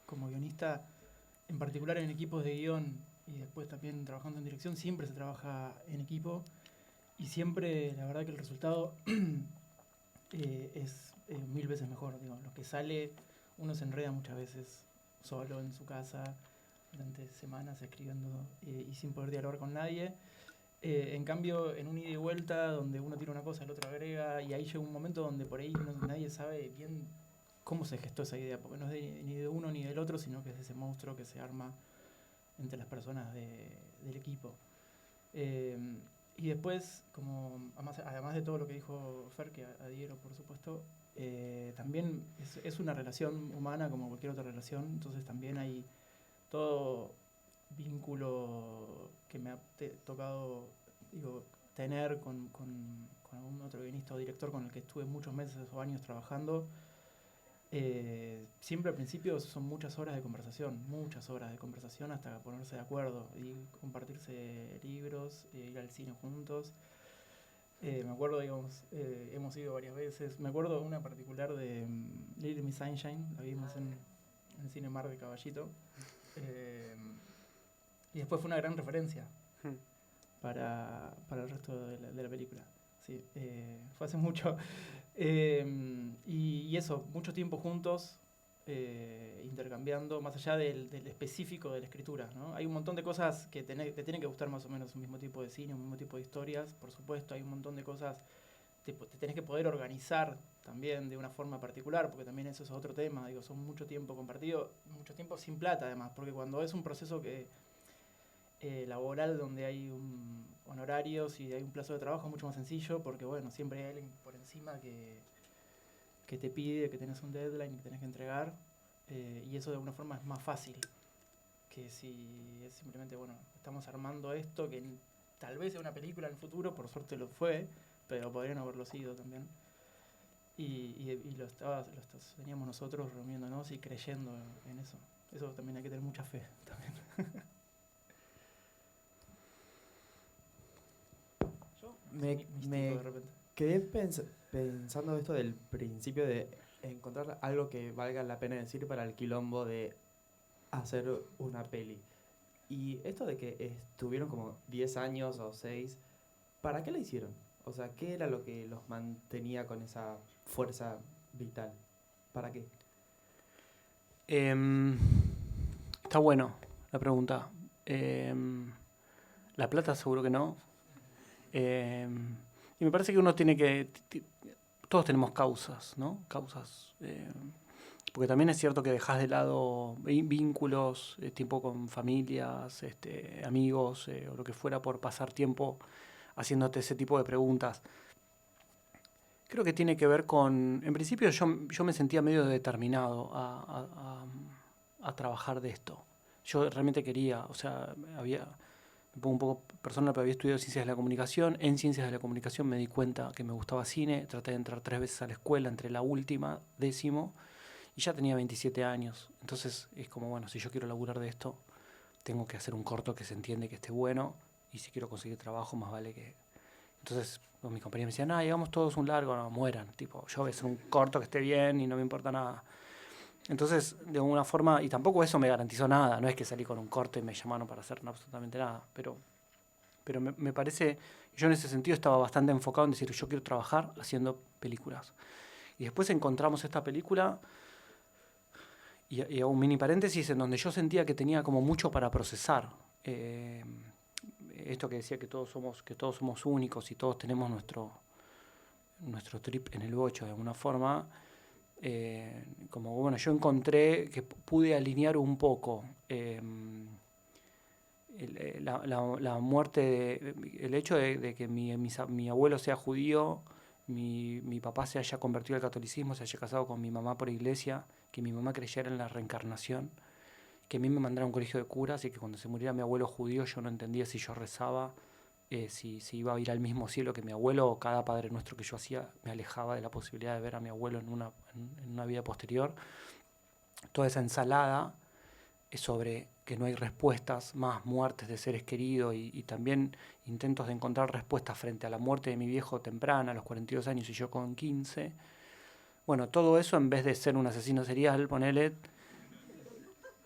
guionista, en particular en equipos de guión y después también trabajando en dirección, siempre se trabaja en equipo y siempre la verdad que el resultado es 1000 veces mejor. Lo que sale, uno se enreda muchas veces solo en su casa durante semanas escribiendo y sin poder dialogar con nadie. En cambio, en un ida y vuelta, donde uno tira una cosa, el otro agrega, y ahí llega un momento donde por ahí nadie sabe bien cómo se gestó esa idea, porque no es ni de uno ni del otro, sino que es ese monstruo que se arma entre las personas del equipo. Y después, como además de todo lo que dijo Fer, que adhiero por supuesto, también es una relación humana como cualquier otra relación, entonces también hay todo vínculo que me ha tocado tener con algún otro guionista o director con el que estuve muchos meses o años trabajando. Siempre al principio son muchas horas de conversación hasta ponerse de acuerdo y compartirse libros, ir al cine juntos. Me acuerdo, hemos ido varias veces. Me acuerdo de una particular de Little Miss Sunshine, la vimos en el Cine Mar de Caballito. Y después fue una gran referencia para el resto de la película. Sí, fue hace mucho. Y eso, mucho tiempo juntos, intercambiando, más allá del específico de la escritura, ¿no? Hay un montón de cosas que te tienen que gustar más o menos un mismo tipo de cine, un mismo tipo de historias, por supuesto. Hay un montón de cosas, te tenés que poder organizar también de una forma particular, porque también eso es otro tema. Son mucho tiempo compartido, mucho tiempo sin plata además, porque cuando es un proceso laboral donde hay honorarios y hay un plazo de trabajo es mucho más sencillo, porque bueno, siempre hay alguien por encima que te pide, que tenés un deadline y que tenés que entregar, y eso de alguna forma es más fácil que si es simplemente, bueno, estamos armando esto, que tal vez sea una película en el futuro, por suerte lo fue, pero podrían haberlo sido también. Y teníamos nosotros reuniéndonos y creyendo en eso. Eso también hay que tener mucha fe también. Me quedé pensando esto del principio de encontrar algo que valga la pena decir para el quilombo de hacer una peli. Y esto de que estuvieron como 10 años o 6, ¿para qué la hicieron? O sea, ¿qué era lo que los mantenía con esa fuerza vital? ¿Para qué? Está bueno la pregunta. La plata seguro que no. Y me parece que uno tiene que... Todos tenemos causas, ¿no? Causas. Porque también es cierto que dejas de lado vínculos, tiempo con familias, amigos, o lo que fuera, por pasar tiempo haciéndote ese tipo de preguntas. Creo que tiene que ver con... En principio yo me sentía medio determinado a trabajar de esto. Yo realmente quería, o sea, me pongo un poco personal, pero había estudiado Ciencias de la Comunicación. En Ciencias de la Comunicación me di cuenta que me gustaba cine. Traté de entrar 3 veces a la escuela, entre la última, 10º, y ya tenía 27 años. Entonces es como, bueno, si yo quiero laburar de esto, tengo que hacer un corto que se entiende, que esté bueno, y si quiero conseguir trabajo, más vale que... Entonces mis compañeros me decían, llegamos todos un largo, no, mueran. Tipo, yo voy a hacer un corto que esté bien y no me importa nada. Entonces, de alguna forma, y tampoco eso me garantizó nada, no es que salí con un corte y me llamaron para hacer absolutamente nada, pero me parece, yo en ese sentido estaba bastante enfocado en decir, yo quiero trabajar haciendo películas. Y después encontramos esta película, y hago un mini paréntesis, en donde yo sentía que tenía como mucho para procesar. Esto que decía que todos somos únicos y todos tenemos nuestro trip en el bocho de alguna forma. Como bueno, yo encontré que pude alinear un poco la muerte, el hecho de que mi abuelo sea judío, mi papá se haya convertido al catolicismo, se haya casado con mi mamá por iglesia, que mi mamá creyera en la reencarnación, que a mí me mandara a un colegio de curas y que cuando se muriera mi abuelo judío yo no entendía si yo rezaba, si iba a ir al mismo cielo que mi abuelo, o cada Padre Nuestro que yo hacía me alejaba de la posibilidad de ver a mi abuelo en una vida posterior. Toda esa ensalada sobre que no hay respuestas, más muertes de seres queridos y también intentos de encontrar respuestas frente a la muerte de mi viejo temprana, a los 42 años y yo con 15. Bueno, todo eso, en vez de ser un asesino serial, ponele,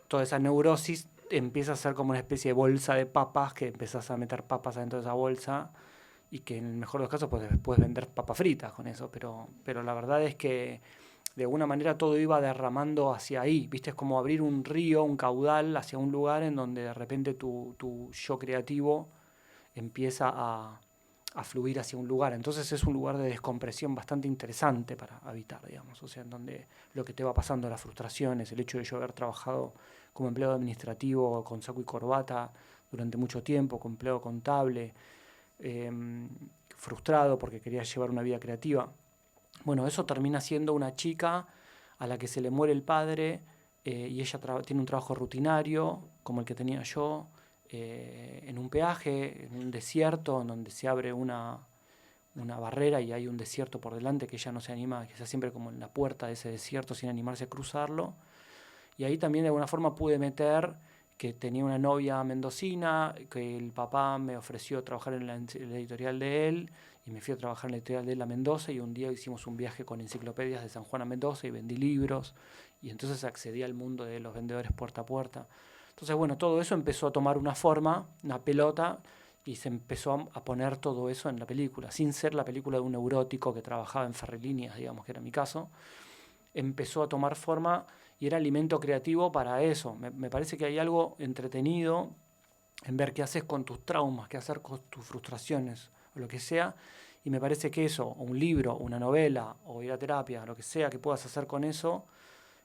toda esa neurosis empieza a ser como una especie de bolsa de papas, que empezás a meter papas adentro de esa bolsa y que en el mejor de los casos pues, puedes vender papas fritas con eso, pero la verdad es que de alguna manera todo iba derramando hacia ahí, ¿viste? Es como abrir un río, un caudal hacia un lugar en donde de repente tu yo creativo empieza a fluir hacia un lugar. Entonces es un lugar de descompresión bastante interesante para habitar, digamos. O sea, en donde lo que te va pasando, las frustraciones, el hecho de yo haber trabajado como empleado administrativo con saco y corbata durante mucho tiempo, con empleo contable, frustrado porque quería llevar una vida creativa. Bueno, eso termina siendo una chica a la que se le muere el padre y ella tiene un trabajo rutinario, como el que tenía yo, en un peaje, en un desierto, en donde se abre una barrera y hay un desierto por delante que ella no se anima, que está siempre como en la puerta de ese desierto sin animarse a cruzarlo. Y ahí también de alguna forma pude meter que tenía una novia mendocina, que el papá me ofreció trabajar en la editorial de él, y me fui a trabajar en la editorial de él a Mendoza, y un día hicimos un viaje con enciclopedias de San Juan a Mendoza y vendí libros, y entonces accedí al mundo de los vendedores puerta a puerta. Entonces, bueno, todo eso empezó a tomar una forma, una pelota, y se empezó a poner todo eso en la película, sin ser la película de un neurótico que trabajaba en ferrolíneas, digamos, que era mi caso. Empezó a tomar forma y era alimento creativo para eso. Me parece que hay algo entretenido en ver qué haces con tus traumas, qué hacer con tus frustraciones, o lo que sea, y me parece que eso, o un libro, una novela, o ir a terapia, lo que sea que puedas hacer con eso,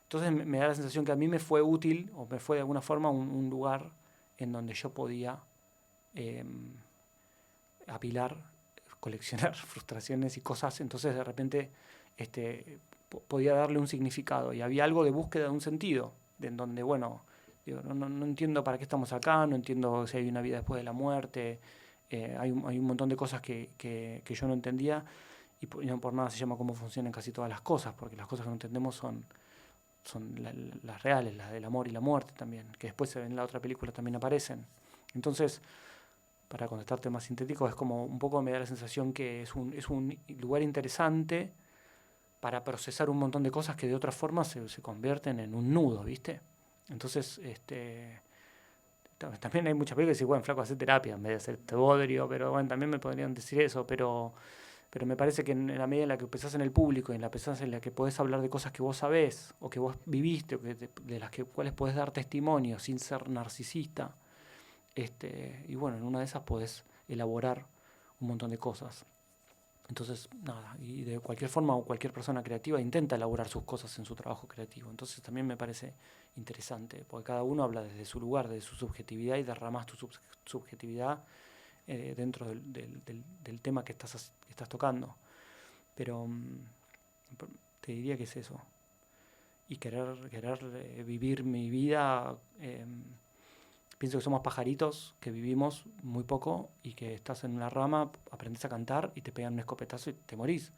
entonces me da la sensación que a mí me fue útil, o me fue de alguna forma un lugar en donde yo podía apilar, coleccionar frustraciones y cosas, entonces de repente podía darle un significado, y había algo de búsqueda de un sentido, en donde, bueno, digo, no entiendo para qué estamos acá, no entiendo si hay una vida después de la muerte, hay un montón de cosas que yo no entendía, y no por nada se llama Cómo funcionan casi todas las cosas, porque las cosas que no entendemos son las reales, las del amor y la muerte también, que después en la otra película también aparecen. Entonces, para contestarte más sintético, es como un poco me da la sensación que es un lugar interesante para procesar un montón de cosas que de otra forma se convierten en un nudo, ¿viste? Entonces, también hay muchas películas que dicen, bueno, flaco, hacer terapia en vez de hacer bodrio, pero bueno, también me podrían decir eso, pero me parece que en la medida en la que pensás en el público y en la pensás en la que podés hablar de cosas que vos sabés, o que vos viviste, o de las cuales podés dar testimonio sin ser narcisista, y bueno, en una de esas podés elaborar un montón de cosas. Entonces, nada, y de cualquier forma, o cualquier persona creativa intenta elaborar sus cosas en su trabajo creativo. Entonces también me parece interesante, porque cada uno habla desde su lugar, desde su subjetividad, y derramás tu subjetividad dentro del tema que estás tocando. Pero te diría que es eso. Y querer vivir mi vida... pienso que somos pajaritos que vivimos muy poco y que estás en una rama, aprendes a cantar y te pegan un escopetazo y te morís.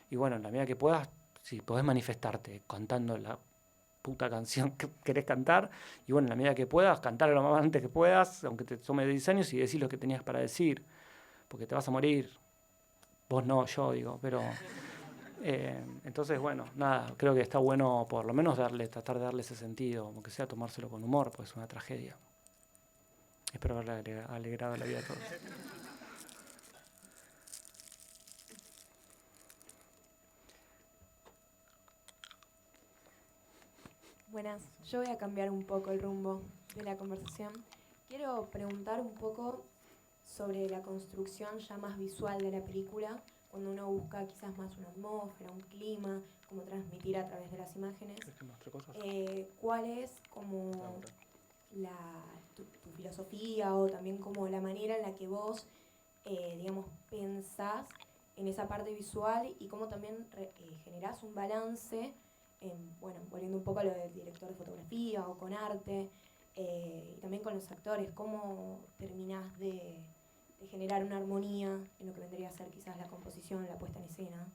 Y bueno, en la medida que puedas, si podés manifestarte cantando la puta canción que querés cantar, y bueno, en la medida que puedas, cantar lo más antes que puedas, aunque te tome 10 años, y decir lo que tenías para decir, porque te vas a morir. Vos no, yo digo, pero... entonces, bueno, nada, creo que está bueno por lo menos tratar de darle ese sentido, aunque sea tomárselo con humor, pues es una tragedia. Espero haberle alegrado la vida a todos. Buenas, yo voy a cambiar un poco el rumbo de la conversación. Quiero preguntar un poco sobre la construcción ya más visual de la película, cuando uno busca quizás más una atmósfera, un clima, cómo transmitir a través de las imágenes. ¿Cuál es como tu filosofía, o también como la manera en la que vos, digamos, pensás en esa parte visual, y cómo también generás un balance, bueno, volviendo un poco a lo del director de fotografía o con arte, y también con los actores, cómo terminás de generar una armonía en lo que vendría a ser quizás la composición, la puesta en escena,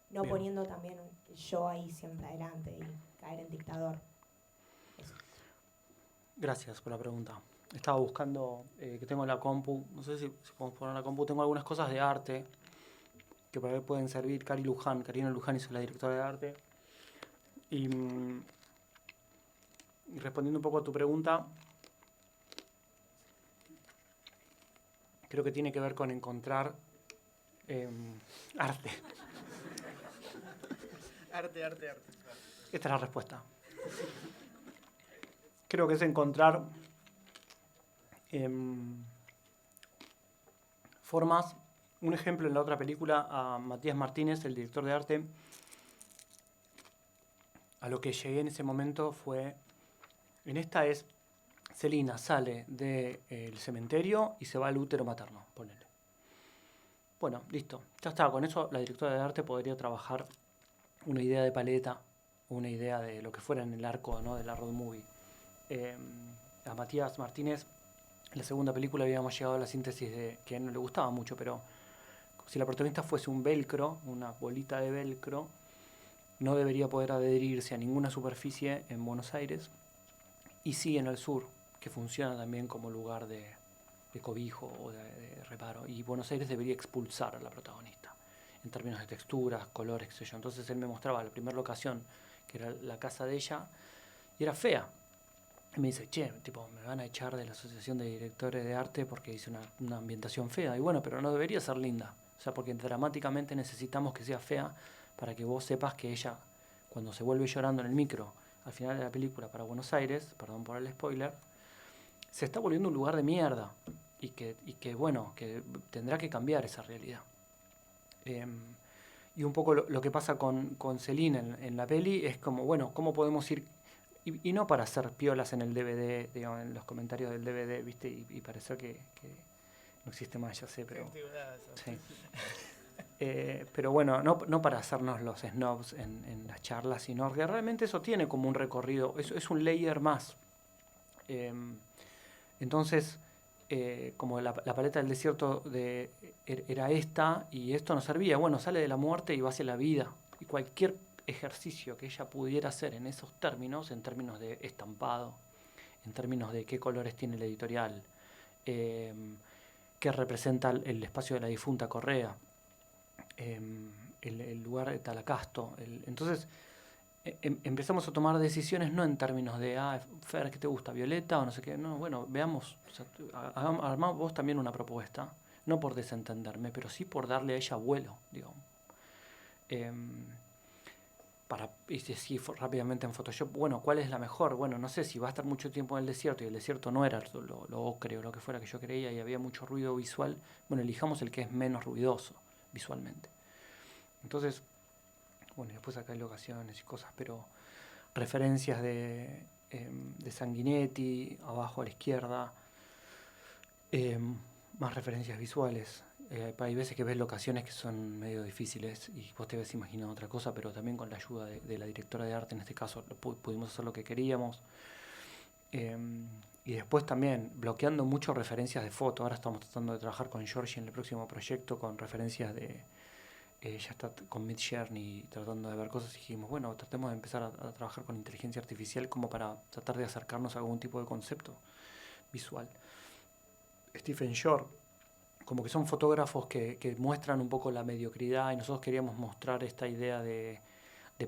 no Bien. Poniendo también el yo ahí siempre adelante y caer en dictador. Eso. Gracias por la pregunta. Estaba buscando, que tengo la compu, no sé si podemos poner la compu, tengo algunas cosas de arte que para ver pueden servir. Karina Luján es la directora de arte. Y respondiendo un poco a tu pregunta, creo que tiene que ver con encontrar arte. Arte. Esta es la respuesta. Creo que es encontrar formas. Un ejemplo en la otra película, a Matías Martínez, el director de arte, a lo que llegué en ese momento fue, en esta es Celina sale del cementerio y se va al útero materno, ponele. Bueno, listo. Ya está. Con eso la directora de arte podría trabajar una idea de paleta, una idea de lo que fuera en el arco, ¿no?, de la road movie. A Matías Martínez, en la segunda película habíamos llegado a la síntesis de que a él no le gustaba mucho, pero si la protagonista fuese un velcro, una bolita de velcro, no debería poder adherirse a ninguna superficie en Buenos Aires, y sí en el sur, que funciona también como lugar de cobijo o de reparo. Y Buenos Aires debería expulsar a la protagonista, en términos de texturas, colores, qué sé yo. Entonces él me mostraba la primera locación, que era la casa de ella, y era fea. Y me dice, che, tipo, me van a echar de la Asociación de Directores de Arte porque hice una ambientación fea. Y bueno, pero no debería ser linda. O sea, porque dramáticamente necesitamos que sea fea para que vos sepas que ella, cuando se vuelve llorando en el micro, al final de la película para Buenos Aires, perdón por el spoiler, se está volviendo un lugar de mierda. Y que bueno, que tendrá que cambiar esa realidad. Y un poco lo que pasa con Celine en la peli es como, bueno, ¿cómo podemos ir? Y no para hacer piolas en el DVD, digamos, en los comentarios del DVD, ¿viste? Y parecer que no existe más, ya sé, pero... Sí. Pero bueno, no para hacernos los snobs en las charlas, sino que realmente eso tiene como un recorrido, es un layer más. Entonces, como la paleta del desierto era esta, y esto nos servía, bueno, sale de la muerte y va hacia la vida, y cualquier ejercicio que ella pudiera hacer en esos términos, en términos de estampado, en términos de qué colores tiene el editorial, qué representa el espacio de la difunta Correa, el lugar de Talacasto. Entonces empezamos a tomar decisiones no en términos de, Fer, ¿qué te gusta? ¿Violeta? O no sé qué. No, bueno, veamos, o sea, armamos vos también una propuesta, no por desentenderme, pero sí por darle a ella vuelo, digamos. Y si rápidamente en Photoshop, bueno, ¿cuál es la mejor? Bueno, no sé si va a estar mucho tiempo en el desierto y el desierto no era lo ocre o lo que fuera que yo creía y había mucho ruido visual, bueno, elijamos el que es menos ruidoso visualmente. Entonces, bueno, y después acá hay locaciones y cosas, pero referencias de Sanguinetti, abajo a la izquierda, más referencias visuales. Hay veces que ves locaciones que son medio difíciles y vos te ves imaginando otra cosa, pero también con la ayuda de la directora de arte, en este caso, pudimos hacer lo que queríamos. Y después también bloqueando mucho referencias de foto. Ahora estamos tratando de trabajar con Georgie en el próximo proyecto con referencias de... ya está con Midjourney tratando de ver cosas y dijimos, bueno, tratemos de empezar a trabajar con inteligencia artificial como para tratar de acercarnos a algún tipo de concepto visual. Stephen Shore, como que son fotógrafos que muestran un poco la mediocridad y nosotros queríamos mostrar esta idea de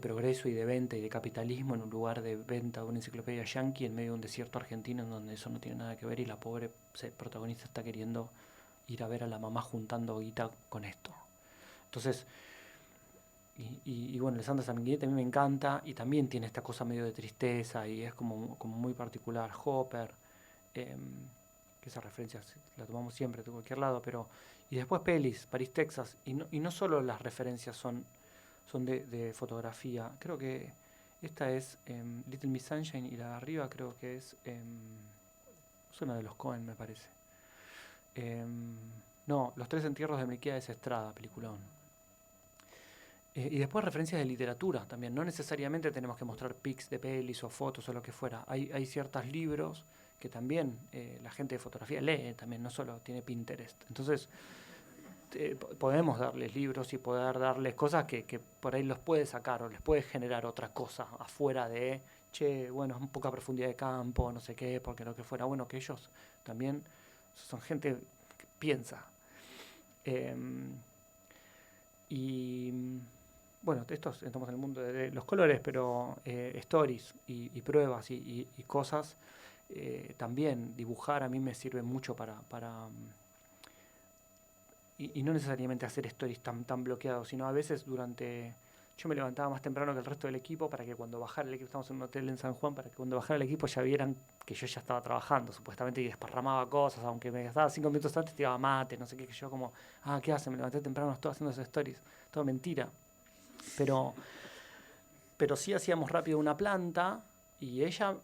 progreso y de venta y de capitalismo en un lugar de venta de una enciclopedia yankee en medio de un desierto argentino en donde eso no tiene nada que ver y la pobre protagonista está queriendo ir a ver a la mamá juntando guita con esto. Entonces, y bueno, Alessandra Sanguinetti a mí me encanta y también tiene esta cosa medio de tristeza y es como muy particular. Hopper, que esa referencia la tomamos siempre de cualquier lado, pero... Y después pelis, París, Texas, y no solo las referencias son de fotografía, creo que esta es Little Miss Sunshine y la de arriba creo que es una de los Coen, me parece. No, Los tres entierros de Melquíades Estrada, peliculón. Y después referencias de literatura también. No necesariamente tenemos que mostrar pics de pelis o fotos o lo que fuera. Hay ciertos libros que también la gente de fotografía lee también, no solo tiene Pinterest. Entonces, podemos darles libros y poder darles cosas que por ahí los puede sacar o les puede generar otra cosa afuera de, bueno, un poca profundidad de campo, no sé qué, porque lo que fuera. Bueno, que ellos también son gente que piensa. Y... bueno, estamos en el mundo de los colores, pero stories y pruebas y cosas, también dibujar a mí me sirve mucho para y no necesariamente hacer stories tan bloqueados, sino a veces yo me levantaba más temprano que el resto del equipo para que cuando bajara el equipo, estamos en un hotel en San Juan, para que cuando bajara el equipo ya vieran que yo ya estaba trabajando, supuestamente, y desparramaba cosas, aunque me gastaba 5 minutos antes, tiraba mate, no sé qué, que yo como, ¿qué hace? Me levanté temprano, estoy haciendo esas stories, todo mentira. Pero sí hacíamos rápido una planta y ella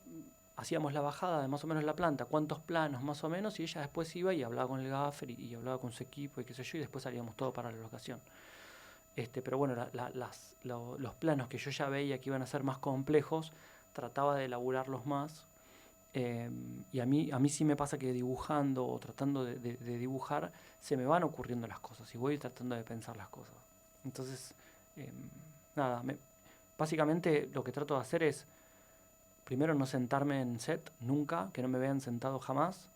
hacíamos la bajada de más o menos la planta, cuántos planos más o menos, y ella después iba y hablaba con el gaffer y hablaba con su equipo y qué sé yo, y después salíamos todo para la locación. Pero bueno, los planos que yo ya veía que iban a ser más complejos, trataba de elaborarlos más. Y a mí sí me pasa que dibujando o tratando de dibujar, se me van ocurriendo las cosas y voy tratando de pensar las cosas. Entonces, nada, básicamente lo que trato de hacer es, primero no sentarme en set nunca, que no me vean sentado jamás,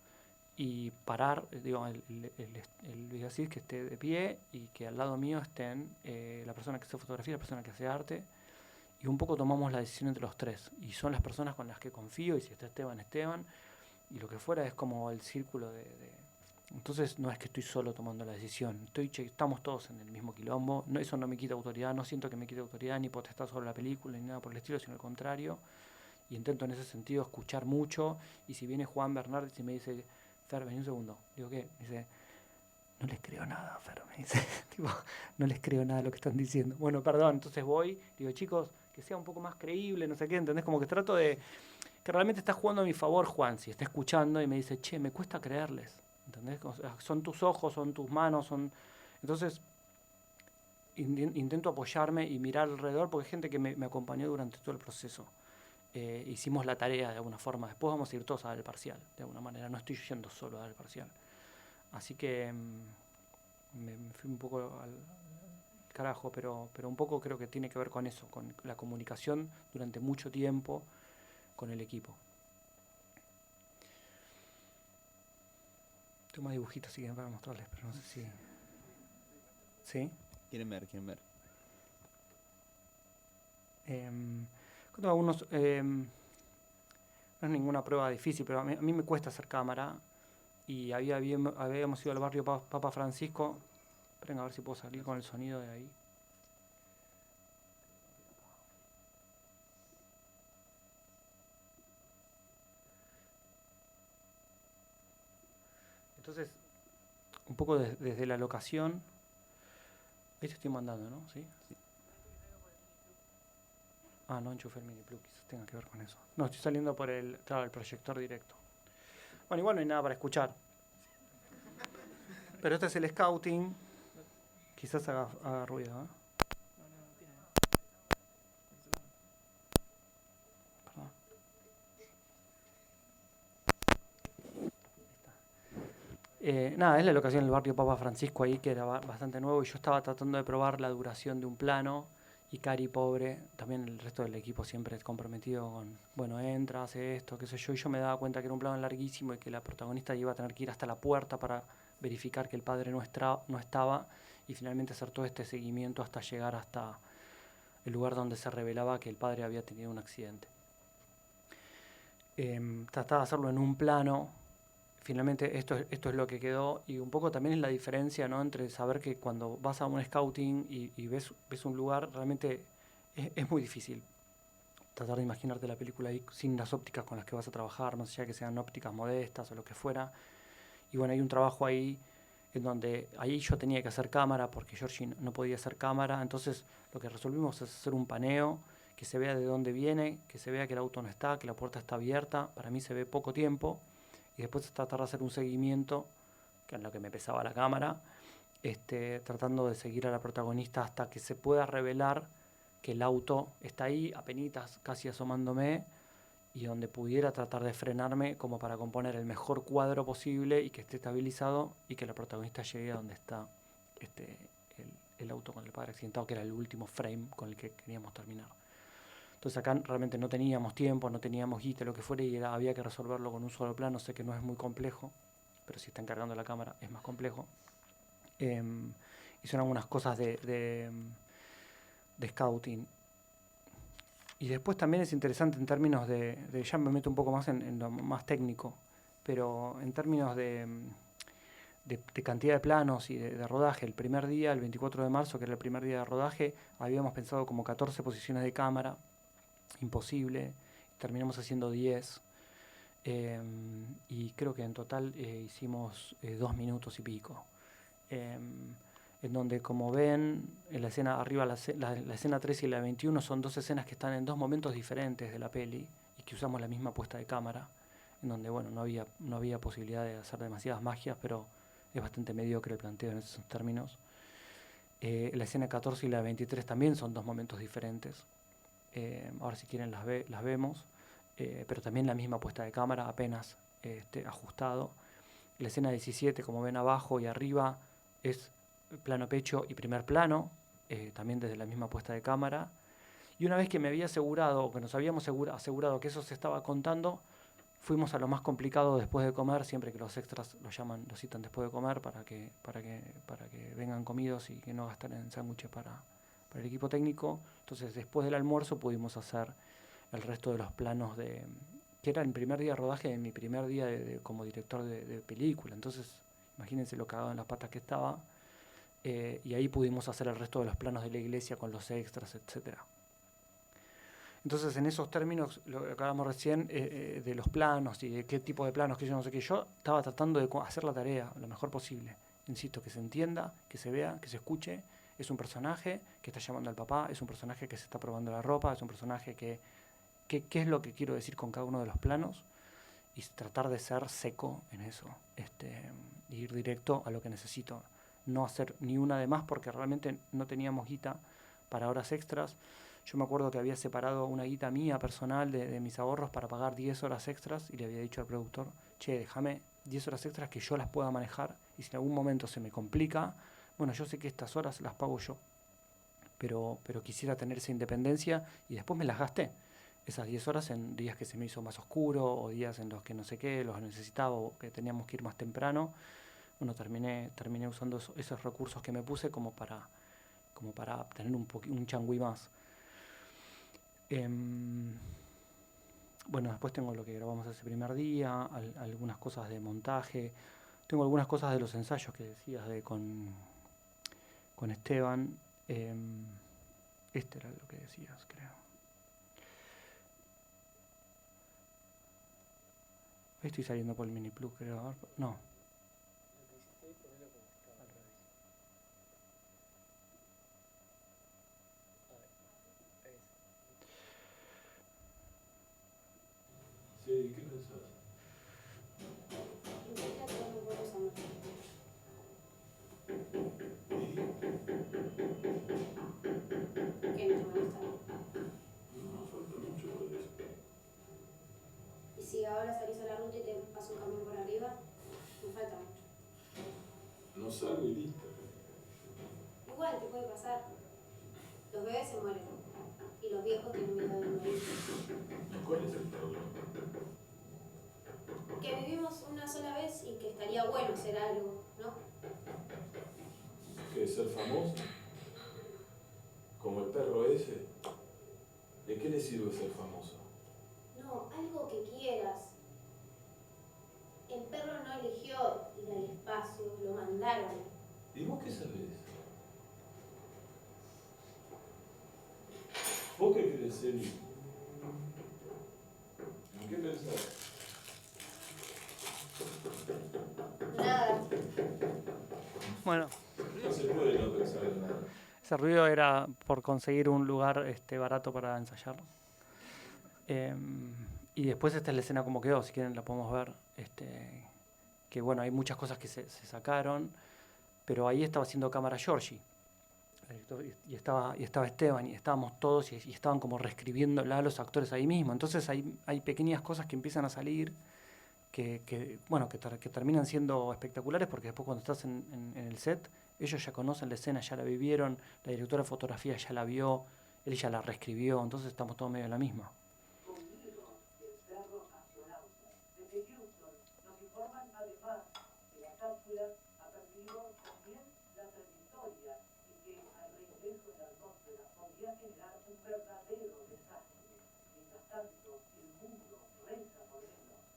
y parar, digo, el videocid que esté de pie y que al lado mío estén la persona que hace fotografía, la persona que hace arte, y un poco tomamos la decisión entre los tres, y son las personas con las que confío, y si está Esteban, y lo que fuera es como el círculo Entonces no es que estoy solo tomando la decisión, estamos todos en el mismo quilombo, eso no me quita autoridad, no siento que me quite autoridad ni potestad sobre la película ni nada por el estilo, sino al contrario, y intento en ese sentido escuchar mucho, y si viene Juan Bernardes y me dice, Fer, vení un segundo, digo, ¿qué? Me dice, no les creo nada, Fer, me dice, tipo, no les creo nada de lo que están diciendo. Bueno, perdón, entonces voy, digo, chicos, que sea un poco más creíble, no sé qué, ¿entendés? Como que trato de, que realmente está jugando a mi favor Juan, si está escuchando y me dice, che, me cuesta creerles, ¿entendés? O sea, son tus ojos, son tus manos, Entonces, intento apoyarme y mirar alrededor, porque hay gente que me acompañó durante todo el proceso. Hicimos la tarea de alguna forma. Después vamos a ir todos a dar el parcial, de alguna manera. No estoy yendo solo a dar el parcial. Así que me fui un poco al carajo, pero un poco creo que tiene que ver con eso, con la comunicación durante mucho tiempo con el equipo. Tengo más dibujitos si quieren para mostrarles, pero no sé si... ¿Sí? Quieren ver. Tengo algunos, no es ninguna prueba difícil, pero a mí me cuesta hacer cámara, y habíamos ido al barrio Papa Francisco. Esperen a ver si puedo salir con el sonido de ahí. Entonces, un poco desde la locación, ahí te estoy mandando, ¿no? ¿Sí? Ah, no enchufé el mini plug, quizás tenga que ver con eso. No, estoy saliendo por el proyector directo. Bueno, igual no hay nada para escuchar. Pero este es el scouting. Quizás haga ruido, ¿eh? Perdón. Nada, es la locación del barrio Papa Francisco ahí, que era bastante nuevo, y yo estaba tratando de probar la duración de un plano. Y Cari, pobre, también el resto del equipo siempre comprometido con, bueno, entra, hace esto, qué sé yo, y yo me daba cuenta que era un plano larguísimo y que la protagonista iba a tener que ir hasta la puerta para verificar que el padre no estaba, y finalmente hacer todo este seguimiento hasta llegar hasta el lugar donde se revelaba que el padre había tenido un accidente. Trataba de hacerlo en un plano. Finalmente esto es lo que quedó, y un poco también es la diferencia, ¿no?, entre saber que cuando vas a un scouting y ves un lugar, realmente es muy difícil tratar de imaginarte la película ahí sin las ópticas con las que vas a trabajar, más allá de que sean ópticas modestas o lo que fuera. Y bueno, hay un trabajo ahí en donde ahí yo tenía que hacer cámara porque Georgie no podía hacer cámara, entonces lo que resolvimos es hacer un paneo, que se vea de dónde viene, que se vea que el auto no está, que la puerta está abierta. Para mí se ve poco tiempo. Y después tratar de hacer un seguimiento, que es lo que me pesaba la cámara, tratando de seguir a la protagonista hasta que se pueda revelar que el auto está ahí, apenitas, casi asomándome, y donde pudiera tratar de frenarme como para componer el mejor cuadro posible y que esté estabilizado y que la protagonista llegue a donde está el auto con el padre accidentado, que era el último frame con el que queríamos terminar. Entonces acá realmente no teníamos tiempo, no teníamos guita, lo que fuera, y había que resolverlo con un solo plano. Sé que no es muy complejo, pero si está encargando la cámara es más complejo. Y son algunas cosas de scouting. Y después también es interesante en términos ya me meto un poco más en lo más técnico, pero en términos de cantidad de planos y de rodaje. El primer día, el 24 de marzo, que era el primer día de rodaje, habíamos pensado como 14 posiciones de cámara. Imposible, terminamos haciendo 10, y creo que en total hicimos 2 minutos y pico, en donde, como ven en la escena arriba, la escena 3 y la 21 son 2 escenas que están en 2 momentos diferentes de la peli, y que usamos la misma puesta de cámara, en donde bueno, no había posibilidad de hacer demasiadas magias, pero es bastante mediocre el planteo en esos términos. La escena 14 y la 23 también son dos momentos diferentes. Ahora si quieren las vemos, pero también la misma puesta de cámara, apenas ajustado. La escena 17, como ven abajo y arriba, es plano pecho y primer plano, también desde la misma puesta de cámara. Y una vez que me había asegurado, o que nos habíamos asegurado que eso se estaba contando, fuimos a lo más complicado después de comer, siempre que los extras los citan después de comer para que vengan comidos y que no gasten en sándwiches para el equipo técnico. Entonces, después del almuerzo pudimos hacer el resto de los planos que era el primer día de rodaje de mi primer día como director de película. Entonces, imagínense lo cagado en las patas que estaba. Y ahí pudimos hacer el resto de los planos de la iglesia con los extras, etcétera. Entonces, en esos términos, lo que acabamos recién, de los planos y de qué tipo de planos, que yo no sé qué, yo estaba tratando de hacer la tarea lo mejor posible. Insisto, que se entienda, que se vea, que se escuche. Es un personaje que está llamando al papá, es un personaje que se está probando la ropa, es un personaje qué es lo que quiero decir con cada uno de los planos, y tratar de ser seco en eso, y ir directo a lo que necesito. No hacer ni una de más porque realmente no teníamos guita para horas extras. Yo me acuerdo que había separado una guita mía personal de mis ahorros para pagar 10 horas extras y le había dicho al productor, che, déjame 10 horas extras que yo las pueda manejar y si en algún momento se me complica, bueno, yo sé que estas horas las pago yo, pero quisiera tener esa independencia y después me las gasté. Esas 10 horas en días que se me hizo más oscuro o días en los que no sé qué, los necesitaba o que teníamos que ir más temprano. Bueno, terminé usando esos recursos que me puse como para tener un changüí más. Bueno, después tengo lo que grabamos ese primer día, algunas cosas de montaje, tengo algunas cosas de los ensayos que decías con Esteban. Este era lo que decías, creo. Ahí estoy saliendo por el mini plug, creo. No. Sí, ¿qué pensás? ¿Qué no te molesta? No, falta mucho por eso. Y si ahora salís a la ruta y te pasa un camión por arriba, no falta mucho. No salgo y listo. Igual te puede pasar. Los bebés se mueren y los viejos tienen miedo de morir. ¿Y cuál es el problema? Que vivimos una sola vez y que estaría bueno hacer algo, ¿no? ¿Qué? ¿Ser famoso? ¿Como el perro ese? ¿De qué le sirve ser famoso? No, algo que quieras. El perro no eligió ir al espacio, lo mandaron. ¿Y vos qué sabés? ¿Vos qué querés ser? ¿En qué pensás? Nada. Bueno. No se puede no pensar en nada. Ese ruido era por conseguir un lugar barato para ensayar. Y después esta es la escena como quedó, si quieren la podemos ver. Que bueno, hay muchas cosas que se sacaron, pero ahí estaba haciendo cámara Giorgi. Y estaba Esteban, y estábamos todos, y estaban como reescribiéndola a los actores ahí mismo. Entonces hay pequeñas cosas que empiezan a salir que terminan siendo espectaculares, porque después cuando estás en el set, ellos ya conocen la escena, ya la vivieron, la directora de fotografía ya la vio, él ya la reescribió, entonces estamos todos medio en la misma.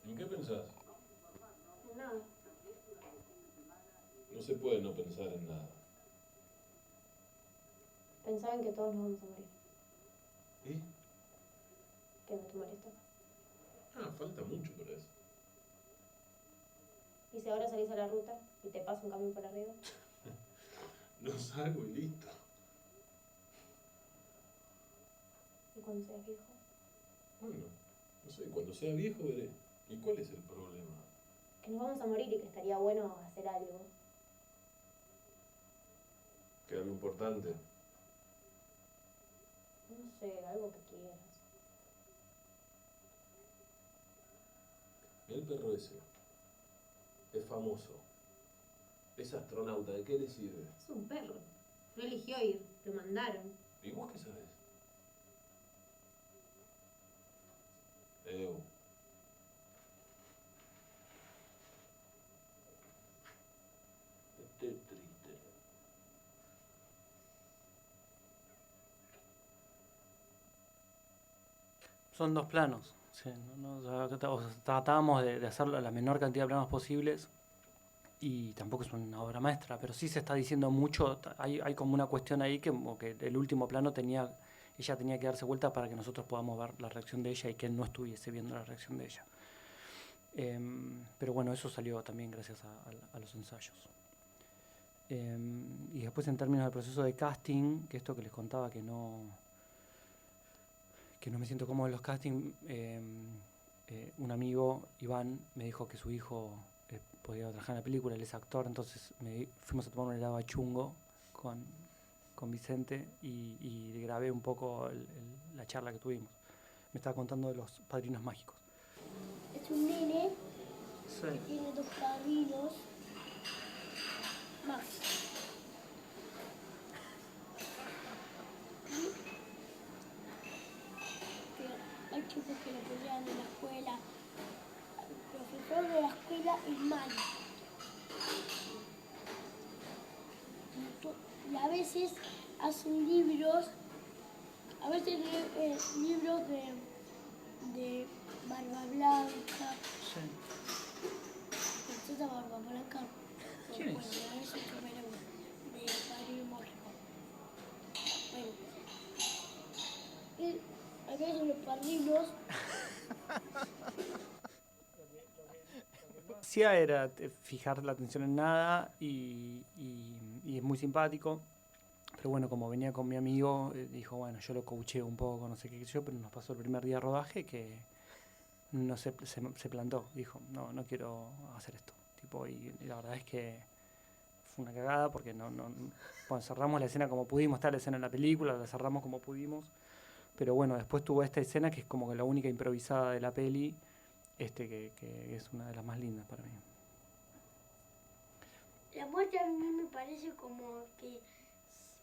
¿En qué pensás? Nada. No se puede no pensar en nada. Pensaba en que todos nos vamos a morir. ¿Y? ¿Qué no te molesta? Ah, falta mucho para eso. ¿Y si ahora salís a la ruta y te pasa un camión por arriba? No salgo y listo. ¿Y cuando seas viejo? Bueno, No sé, cuando sea viejo veré. ¿Y cuál es el problema? Que nos vamos a morir y que estaría bueno hacer algo. ¿Que algo importante? No sé, algo que quieras. El perro ese es famoso. Es astronauta. ¿De qué le sirve? Es un perro. No eligió ir, lo mandaron. ¿Y vos qué sabés? Esté triste. Son 2 planos. Sí, o sea, tratábamos de hacerlo la menor cantidad de planos posibles y tampoco es una obra maestra, pero sí se está diciendo mucho. Hay como una cuestión ahí que, como que el último plano ella tenía que darse vuelta para que nosotros podamos ver la reacción de ella y que él no estuviese viendo la reacción de ella. Pero bueno, eso salió también gracias a los ensayos. Y después, en términos del proceso de casting, que esto que les contaba que no me siento cómodo en los castings, un amigo, Iván, me dijo que su hijo podía trabajar en la película, él es actor, entonces fuimos a tomar un helado a Chungo con Vicente y le grabé un poco la charla que tuvimos. Me estaba contando de los padrinos mágicos. Es un nene Sí. que tiene 2 padrinos más. Hay chicos que lo pelean en la escuela. El profesor de la escuela es malo. Y a veces hacen libros, libros de Barba Blanca. Sí. Princesa Barba Blanca. ¿Quién es? Bueno, es el primero de Padrino Mágico. Bueno. A veces los padrinos. Lo que hacía era fijar la atención en nada y es muy simpático. Pero bueno, como venía con mi amigo, dijo, bueno, yo lo coacheo un poco, no sé qué yo, pero nos pasó el primer día de rodaje que no se plantó. Dijo, no quiero hacer esto. Tipo, y la verdad es que fue una cagada porque bueno, cerramos la escena como pudimos, está la escena en la película, la cerramos como pudimos. Pero bueno, después tuvo esta escena que es como que la única improvisada de la peli, que es una de las más lindas para mí. La muerte a mí me parece como que,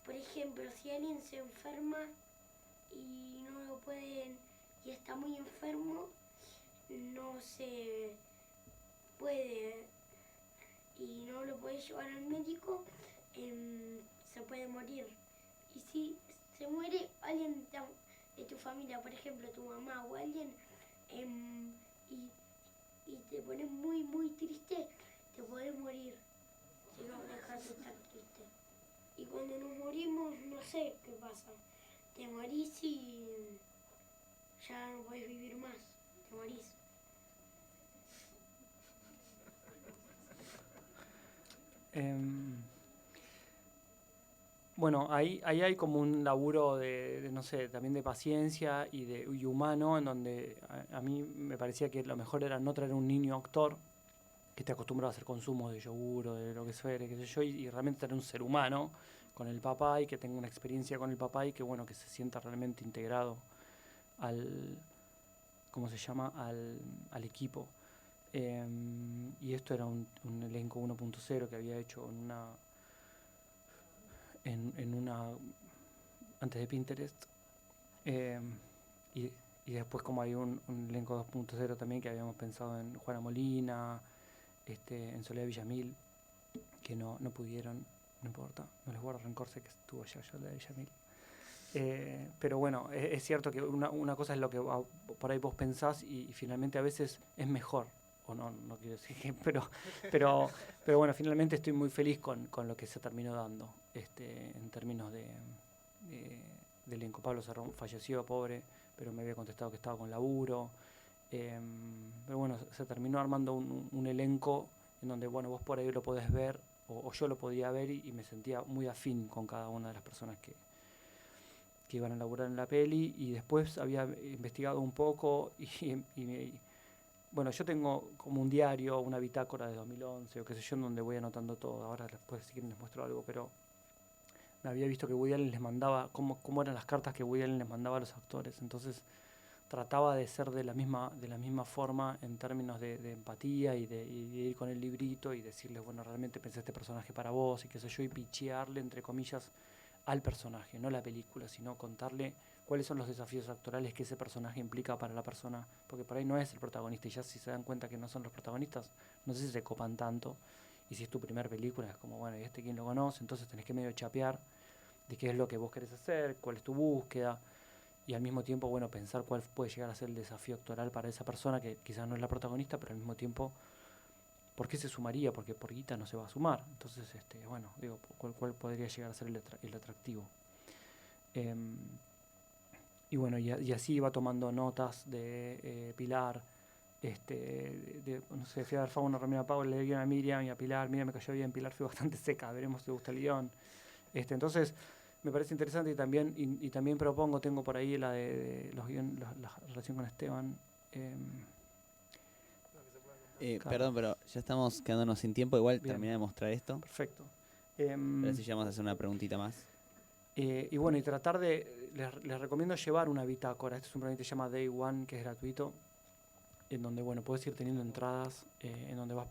por ejemplo, si alguien se enferma y no lo pueden, y está muy enfermo, no se puede, y no lo puede llevar al médico, se puede morir. Y si se muere alguien de tu familia, por ejemplo, tu mamá o alguien, y te pones muy, muy triste, te podés morir si no dejas de estar triste. Y cuando nos morimos, no sé qué pasa. Te morís y ya no podés vivir más. Te morís. Bueno, ahí hay como un laburo de no sé, también de paciencia y humano, en donde a mí me parecía que lo mejor era no traer un niño actor que esté acostumbrado a hacer consumo de yogur o de lo que fuere, qué sé yo, y realmente traer un ser humano con el papá y que tenga una experiencia con el papá y que bueno, que se sienta realmente integrado ¿cómo se llama? Al equipo. Y esto era un elenco 1.0 que había hecho en una antes de Pinterest, y después como hay un elenco 2.0 también que habíamos pensado en Juana Molina, en Soledad Villamil, que no pudieron, no importa, no les guardo rencor, sé que estuvo allá Soledad Villamil. Pero bueno, es cierto que una cosa es lo que por ahí vos pensás y finalmente a veces es mejor, o no quiero decir que, pero bueno, finalmente estoy muy feliz con lo que se terminó dando, en términos de elenco. Pablo Cerrón falleció, pobre, pero me había contestado que estaba con laburo. Pero bueno, se terminó armando un elenco en donde, bueno, vos por ahí lo podés ver, o yo lo podía ver y me sentía muy afín con cada una de las personas que iban a laburar en la peli, y después había investigado un poco bueno, yo tengo como un diario, una bitácora de 2011 o qué sé yo, en donde voy anotando todo. Ahora después si quieren les muestro algo, pero me había visto que Woody Allen les mandaba, cómo eran las cartas que Woody Allen les mandaba a los actores. Entonces trataba de ser de la misma forma en términos de empatía y de ir con el librito y decirles, bueno, realmente pensé este personaje para vos y qué sé yo, y pichearle, entre comillas, al personaje, no la película, sino contarle cuáles son los desafíos actorales que ese personaje implica para la persona, porque por ahí no es el protagonista, y ya si se dan cuenta que no son los protagonistas, no sé si se copan tanto, y si es tu primer película, es como, bueno, ¿y este quién lo conoce? Entonces tenés que medio chapear de qué es lo que vos querés hacer, cuál es tu búsqueda, y al mismo tiempo, bueno, pensar cuál puede llegar a ser el desafío actoral para esa persona, que quizás no es la protagonista, pero al mismo tiempo, ¿por qué se sumaría? Porque por guita no se va a sumar. Entonces, bueno, digo, ¿cuál podría llegar a ser el atractivo? Y bueno, y así iba tomando notas de Pilar, no sé, fui a ver Fauno, Romina Pau, le di a Miriam y a Pilar, mira, me cayó bien, Pilar fue bastante seca, veremos si le gusta el guión. Entonces, me parece interesante, y también propongo, tengo por ahí la de los guiones, la relación con Esteban. Claro. Perdón, pero ya estamos quedándonos sin tiempo, igual terminé de mostrar esto. Perfecto. Pero si ya vamos a hacer una preguntita más. Y bueno, y tratar les recomiendo llevar una bitácora. Este es un programa que se llama Day One, que es gratuito, en donde, bueno, puedes ir teniendo entradas, en donde vas.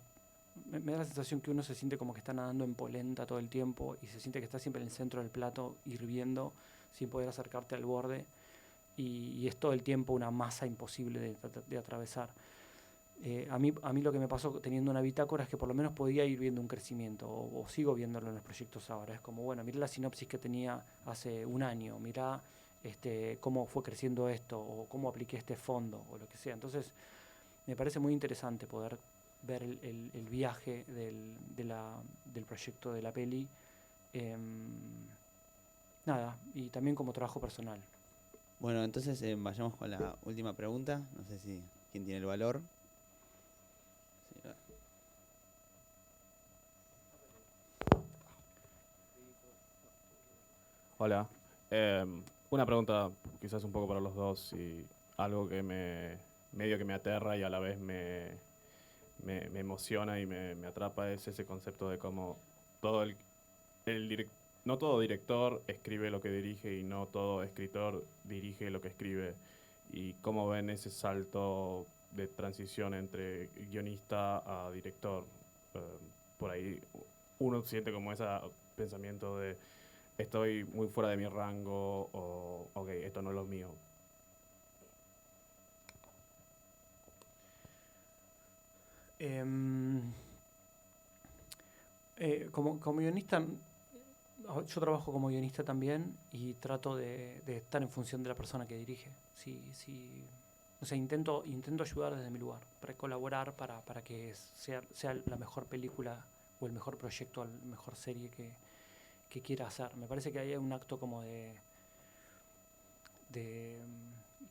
Me da la sensación que uno se siente como que está nadando en polenta todo el tiempo y se siente que está siempre en el centro del plato, hirviendo, sin poder acercarte al borde. Y es todo el tiempo una masa imposible de atravesar. A mí lo que me pasó teniendo una bitácora es que por lo menos podía ir viendo un crecimiento, o sigo viéndolo en los proyectos ahora. Es como, bueno, mirá la sinopsis que tenía hace un año, mirá cómo fue creciendo esto, o cómo apliqué este fondo, o lo que sea. Entonces, me parece muy interesante poder ver el viaje del proyecto de la peli. Nada, y también como trabajo personal. Bueno, entonces vayamos con la última pregunta. No sé si quién tiene el valor. Hola. Una pregunta quizás un poco para los dos, y algo que medio que me aterra y a la vez me emociona y me atrapa, es ese concepto de cómo no todo director escribe lo que dirige y no todo escritor dirige lo que escribe, y cómo ven ese salto de transición entre guionista a director. Por ahí uno siente como ese pensamiento de estoy muy fuera de mi rango, o ok, esto no es lo mío. Como guionista, yo trabajo como guionista también, y trato de estar en función de la persona que dirige. O sea, intento ayudar desde mi lugar, para colaborar para que sea la mejor película o el mejor proyecto, la mejor serie que quiera hacer. Me parece que hay un acto como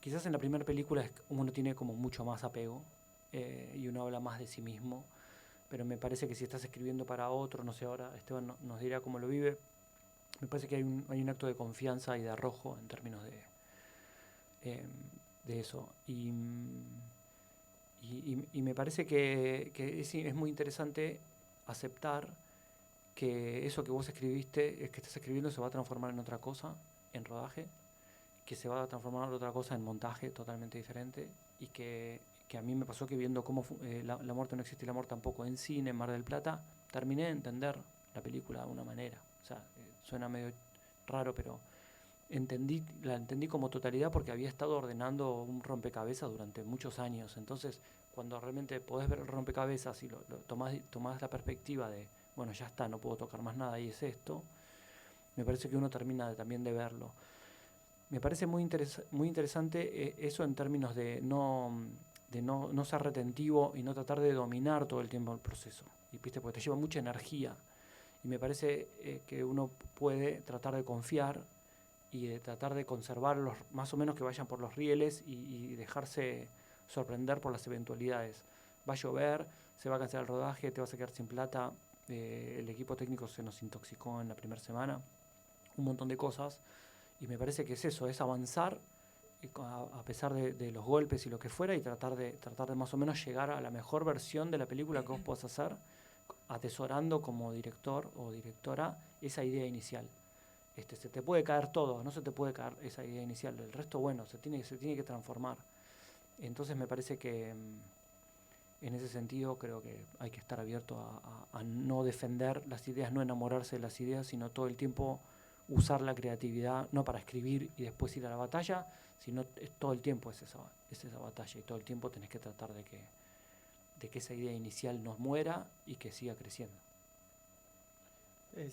quizás en la primera película uno tiene como mucho más apego, y uno habla más de sí mismo, pero me parece que si estás escribiendo para otro, no sé, ahora Esteban nos dirá cómo lo vive, me parece que hay un acto de confianza y de arrojo en términos de eso. Y me parece que es muy interesante aceptar que eso que vos escribiste, es que estás escribiendo, se va a transformar en otra cosa, en rodaje, que se va a transformar en otra cosa en montaje totalmente diferente, y que a mí me pasó que viendo cómo la muerte no existe y el amor tampoco en cine, en Mar del Plata, terminé de entender la película de una manera. O sea, suena medio raro, pero la entendí como totalidad, porque había estado ordenando un rompecabezas durante muchos años. Entonces, cuando realmente podés ver el rompecabezas y tomás la perspectiva de, bueno, ya está, no puedo tocar más nada y es esto, me parece que uno termina también de verlo. Me parece muy interesante eso en términos de no ser retentivo y no tratar de dominar todo el tiempo el proceso. Y viste, porque te lleva mucha energía. Y me parece que uno puede tratar de confiar y de tratar de conservarlos, más o menos que vayan por los rieles, y dejarse sorprender por las eventualidades. Va a llover, se va a cancelar el rodaje, te vas a quedar sin plata, el equipo técnico se nos intoxicó en la primera semana, un montón de cosas, Y me parece que es eso, es avanzar a pesar de los golpes y lo que fuera, y tratar de más o menos llegar a la mejor versión de la película que vos podés hacer, atesorando como director o directora esa idea inicial. Se te puede caer todo, no se te puede caer esa idea inicial, el resto, bueno, se tiene que transformar. Entonces me parece que en ese sentido creo que hay que estar abierto a no defender las ideas, no enamorarse de las ideas, sino todo el tiempo usar la creatividad, no para escribir y después ir a la batalla, sino todo el tiempo es esa batalla, y todo el tiempo tenés que tratar de que esa idea inicial no muera y que siga creciendo.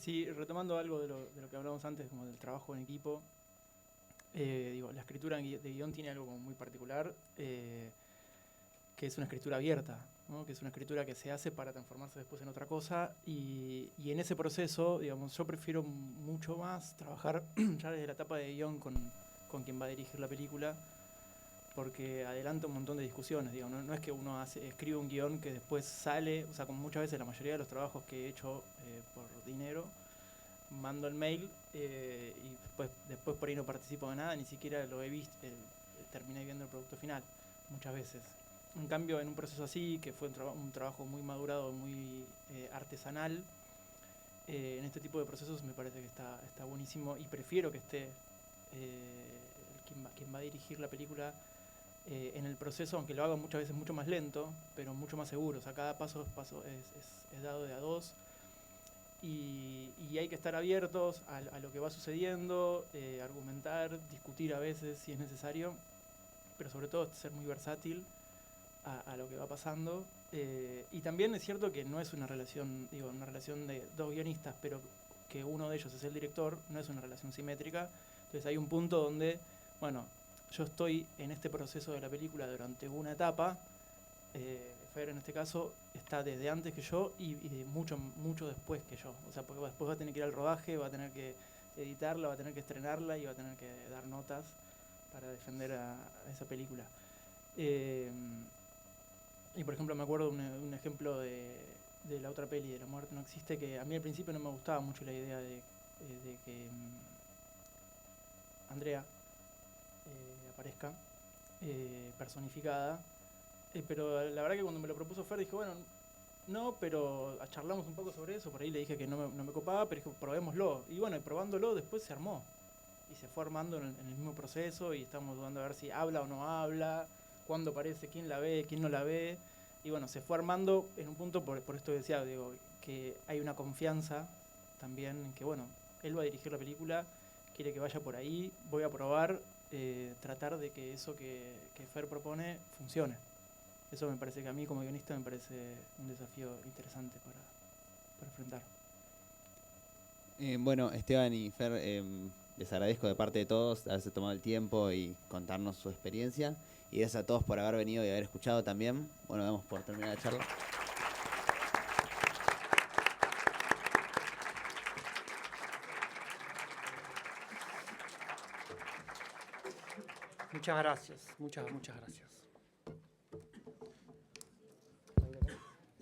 Sí, retomando algo de lo que hablamos antes, como del trabajo en equipo, la escritura de guión tiene algo como muy particular, que es una escritura abierta, ¿no? Que es una escritura que se hace para transformarse después en otra cosa, y en ese proceso, digamos, yo prefiero mucho más trabajar ya desde la etapa de guión con quien va a dirigir la película, porque adelanta un montón de discusiones, no es que uno escribe un guión que después sale, o sea, como muchas veces la mayoría de los trabajos que he hecho por dinero, mando el mail y después por ahí no participo de nada, ni siquiera lo he visto, terminé viendo el producto final, muchas veces. En cambio, en un proceso así, que fue un trabajo muy madurado, muy artesanal, en este tipo de procesos me parece que está buenísimo, y prefiero que esté quien va a dirigir la película en el proceso, aunque lo haga muchas veces mucho más lento, pero mucho más seguro. O sea, cada paso es dado de a dos, y hay que estar abiertos a lo que va sucediendo, argumentar, discutir a veces si es necesario, pero sobre todo ser muy versátil a lo que va pasando. Y también es cierto que no es una relación de dos guionistas, pero que uno de ellos es el director, no es una relación simétrica. Entonces hay un punto donde, bueno, yo estoy en este proceso de la película durante una etapa, Fer en este caso está desde antes que yo y mucho después que yo. O sea, porque después va a tener que ir al rodaje, va a tener que editarla, va a tener que estrenarla y va a tener que dar notas para defender a esa película. Y por ejemplo me acuerdo un ejemplo de la otra peli, de La muerte no existe, que a mí al principio no me gustaba mucho la idea de que Andrea aparezca personificada, pero la verdad que cuando me lo propuso Fer dije, bueno, no, pero charlamos un poco sobre eso, por ahí le dije que no me copaba, pero dije, probémoslo, y bueno, y probándolo después se armó, y se fue armando en el mismo proceso, y estamos dudando a ver si habla o no habla, cuándo aparece, quién la ve, quién no la ve, y bueno, se fue armando en un punto, por esto decía, que hay una confianza también en que, bueno, él va a dirigir la película, quiere que vaya por ahí, voy a probar, tratar de que eso que Fer propone funcione. Eso me parece que a mí como guionista me parece un desafío interesante para enfrentar. Bueno, Esteban y Fer, les agradezco de parte de todos haberse tomado el tiempo y contarnos su experiencia. Y gracias a todos por haber venido y haber escuchado también. Bueno, damos por terminar la charla. Muchas gracias, muchas gracias.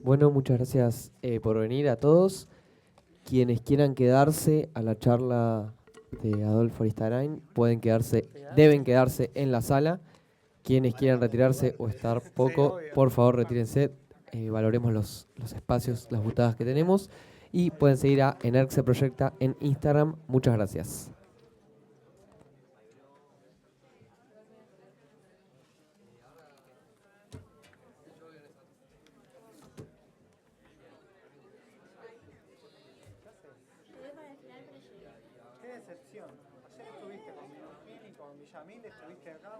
Bueno, muchas gracias por venir a todos. Quienes quieran quedarse a la charla de Adolfo Aristarain deben quedarse en la sala. Quienes quieran retirarse o estar poco, por favor retírense. Valoremos los espacios, las butacas que tenemos. Y pueden seguir a Energ se proyecta en Instagram. Muchas gracias. Qué decepción. Ayer estuviste con Minujini, con Villamil, estuviste acá.